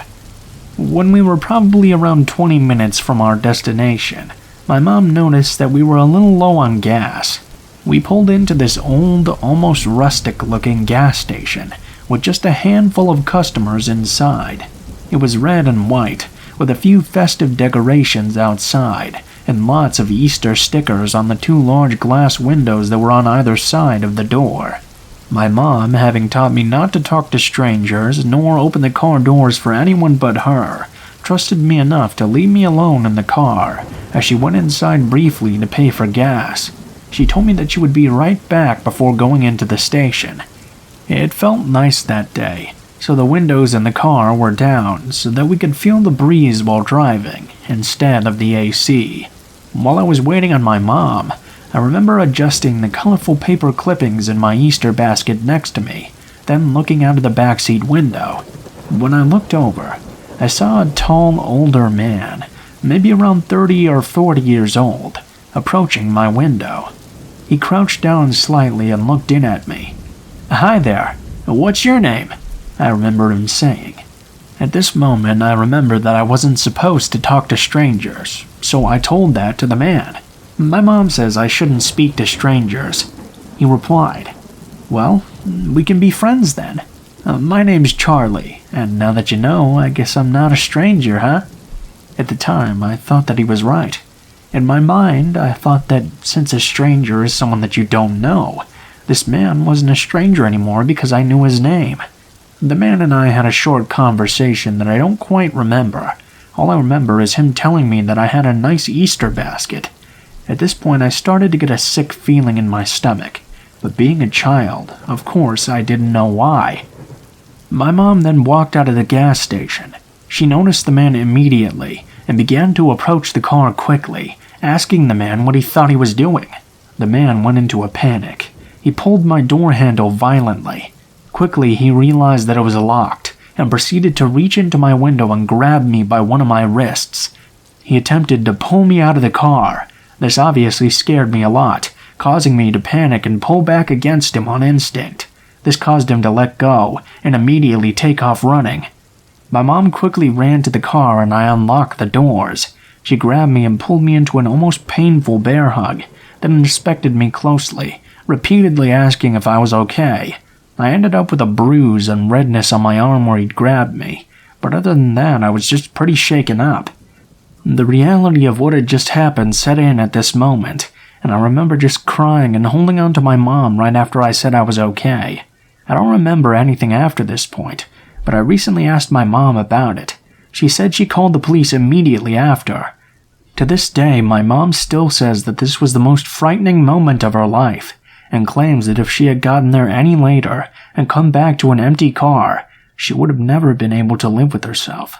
When we were probably around 20 minutes from our destination, my mom noticed that we were a little low on gas. We pulled into this old, almost rustic-looking gas station, with just a handful of customers inside. It was red and white, with a few festive decorations outside, and lots of Easter stickers on the 2 large glass windows that were on either side of the door. My mom, having taught me not to talk to strangers nor open the car doors for anyone but her, trusted me enough to leave me alone in the car as she went inside briefly to pay for gas. She told me that she would be right back before going into the station. It felt nice that day, so the windows in the car were down so that we could feel the breeze while driving instead of the AC. While I was waiting on my mom, I remember adjusting the colorful paper clippings in my Easter basket next to me, then looking out of the backseat window. When I looked over, I saw a tall, older man, maybe around 30 or 40 years old, approaching my window. He crouched down slightly and looked in at me. "Hi there, what's your name?" I remember him saying. At this moment, I remembered that I wasn't supposed to talk to strangers, so I told that to the man. "My mom says I shouldn't speak to strangers." He replied, "Well, we can be friends then. My name's Charlie, and now that you know, I guess I'm not a stranger, huh?" At the time, I thought that he was right. In my mind, I thought that since a stranger is someone that you don't know, this man wasn't a stranger anymore because I knew his name. The man and I had a short conversation that I don't quite remember. All I remember is him telling me that I had a nice Easter basket. At this point, I started to get a sick feeling in my stomach, but being a child, of course, I didn't know why. My mom then walked out of the gas station. She noticed the man immediately and began to approach the car quickly, asking the man what he thought he was doing. The man went into a panic. He pulled my door handle violently. Quickly, he realized that it was locked and proceeded to reach into my window and grab me by one of my wrists. He attempted to pull me out of the car. This obviously scared me a lot, causing me to panic and pull back against him on instinct. This caused him to let go and immediately take off running. My mom quickly ran to the car and I unlocked the doors. She grabbed me and pulled me into an almost painful bear hug, then inspected me closely, repeatedly asking if I was okay. I ended up with a bruise and redness on my arm where he'd grabbed me, but other than that I was just pretty shaken up. The reality of what had just happened set in at this moment, and I remember just crying and holding on to my mom right after I said I was okay. I don't remember anything after this point, but I recently asked my mom about it. She said she called the police immediately after. To this day, my mom still says that this was the most frightening moment of her life, and claims that if she had gotten there any later and come back to an empty car, she would have never been able to live with herself.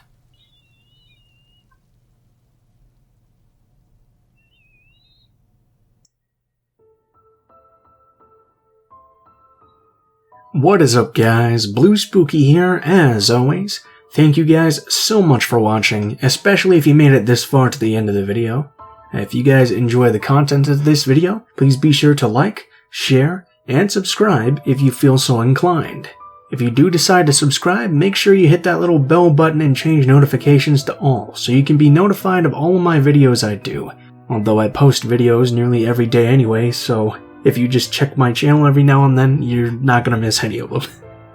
What is up guys, Blue Spooky here as always. Thank you guys so much for watching, especially if you made it this far to the end of the video. If you guys enjoy the content of this video, please be sure to like, share, and subscribe if you feel so inclined. If you do decide to subscribe, make sure you hit that little bell button and change notifications to all so you can be notified of all of my videos I do. Although I post videos nearly every day anyway, so if you just check my channel every now and then, you're not going to miss any of them.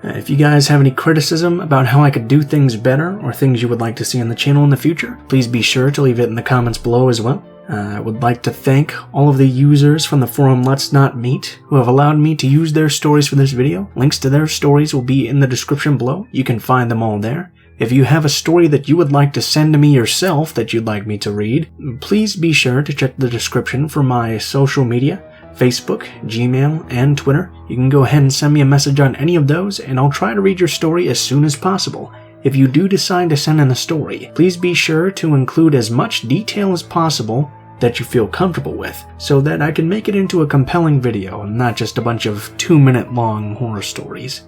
If you guys have any criticism about how I could do things better or things you would like to see on the channel in the future, please be sure to leave it in the comments below as well. I would like to thank all of the users from the forum Let's Not Meet who have allowed me to use their stories for this video. Links to their stories will be in the description below. You can find them all there. If you have a story that you would like to send to me yourself that you'd like me to read, please be sure to check the description for my social media, Facebook, Gmail, and Twitter. You can go ahead and send me a message on any of those, and I'll try to read your story as soon as possible. If you do decide to send in a story, please be sure to include as much detail as possible that you feel comfortable with, so that I can make it into a compelling video and not just a bunch of 2-minute long horror stories.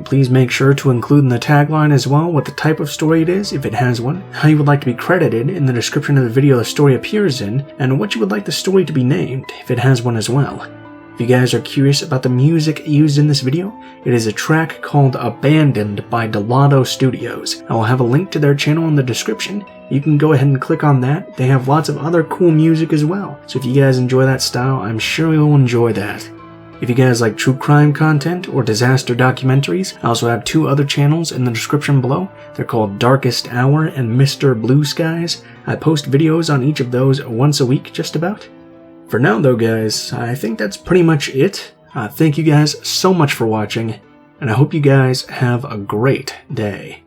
Please make sure to include in the tagline as well what the type of story it is, if it has one, how you would like to be credited in the description of the video the story appears in, and what you would like the story to be named, if it has one as well. If you guys are curious about the music used in this video, it is a track called Abandoned by Delado Studios. I will have a link to their channel in the description. You can go ahead and click on that. They have lots of other cool music as well, so if you guys enjoy that style, I'm sure you'll enjoy that. If you guys like true crime content or disaster documentaries, I also have 2 other channels in the description below. They're called Darkest Hour and Mr. Blue Skies. I post videos on each of those once a week, just about. For now though guys, I think that's pretty much it. Thank you guys so much for watching, and I hope you guys have a great day.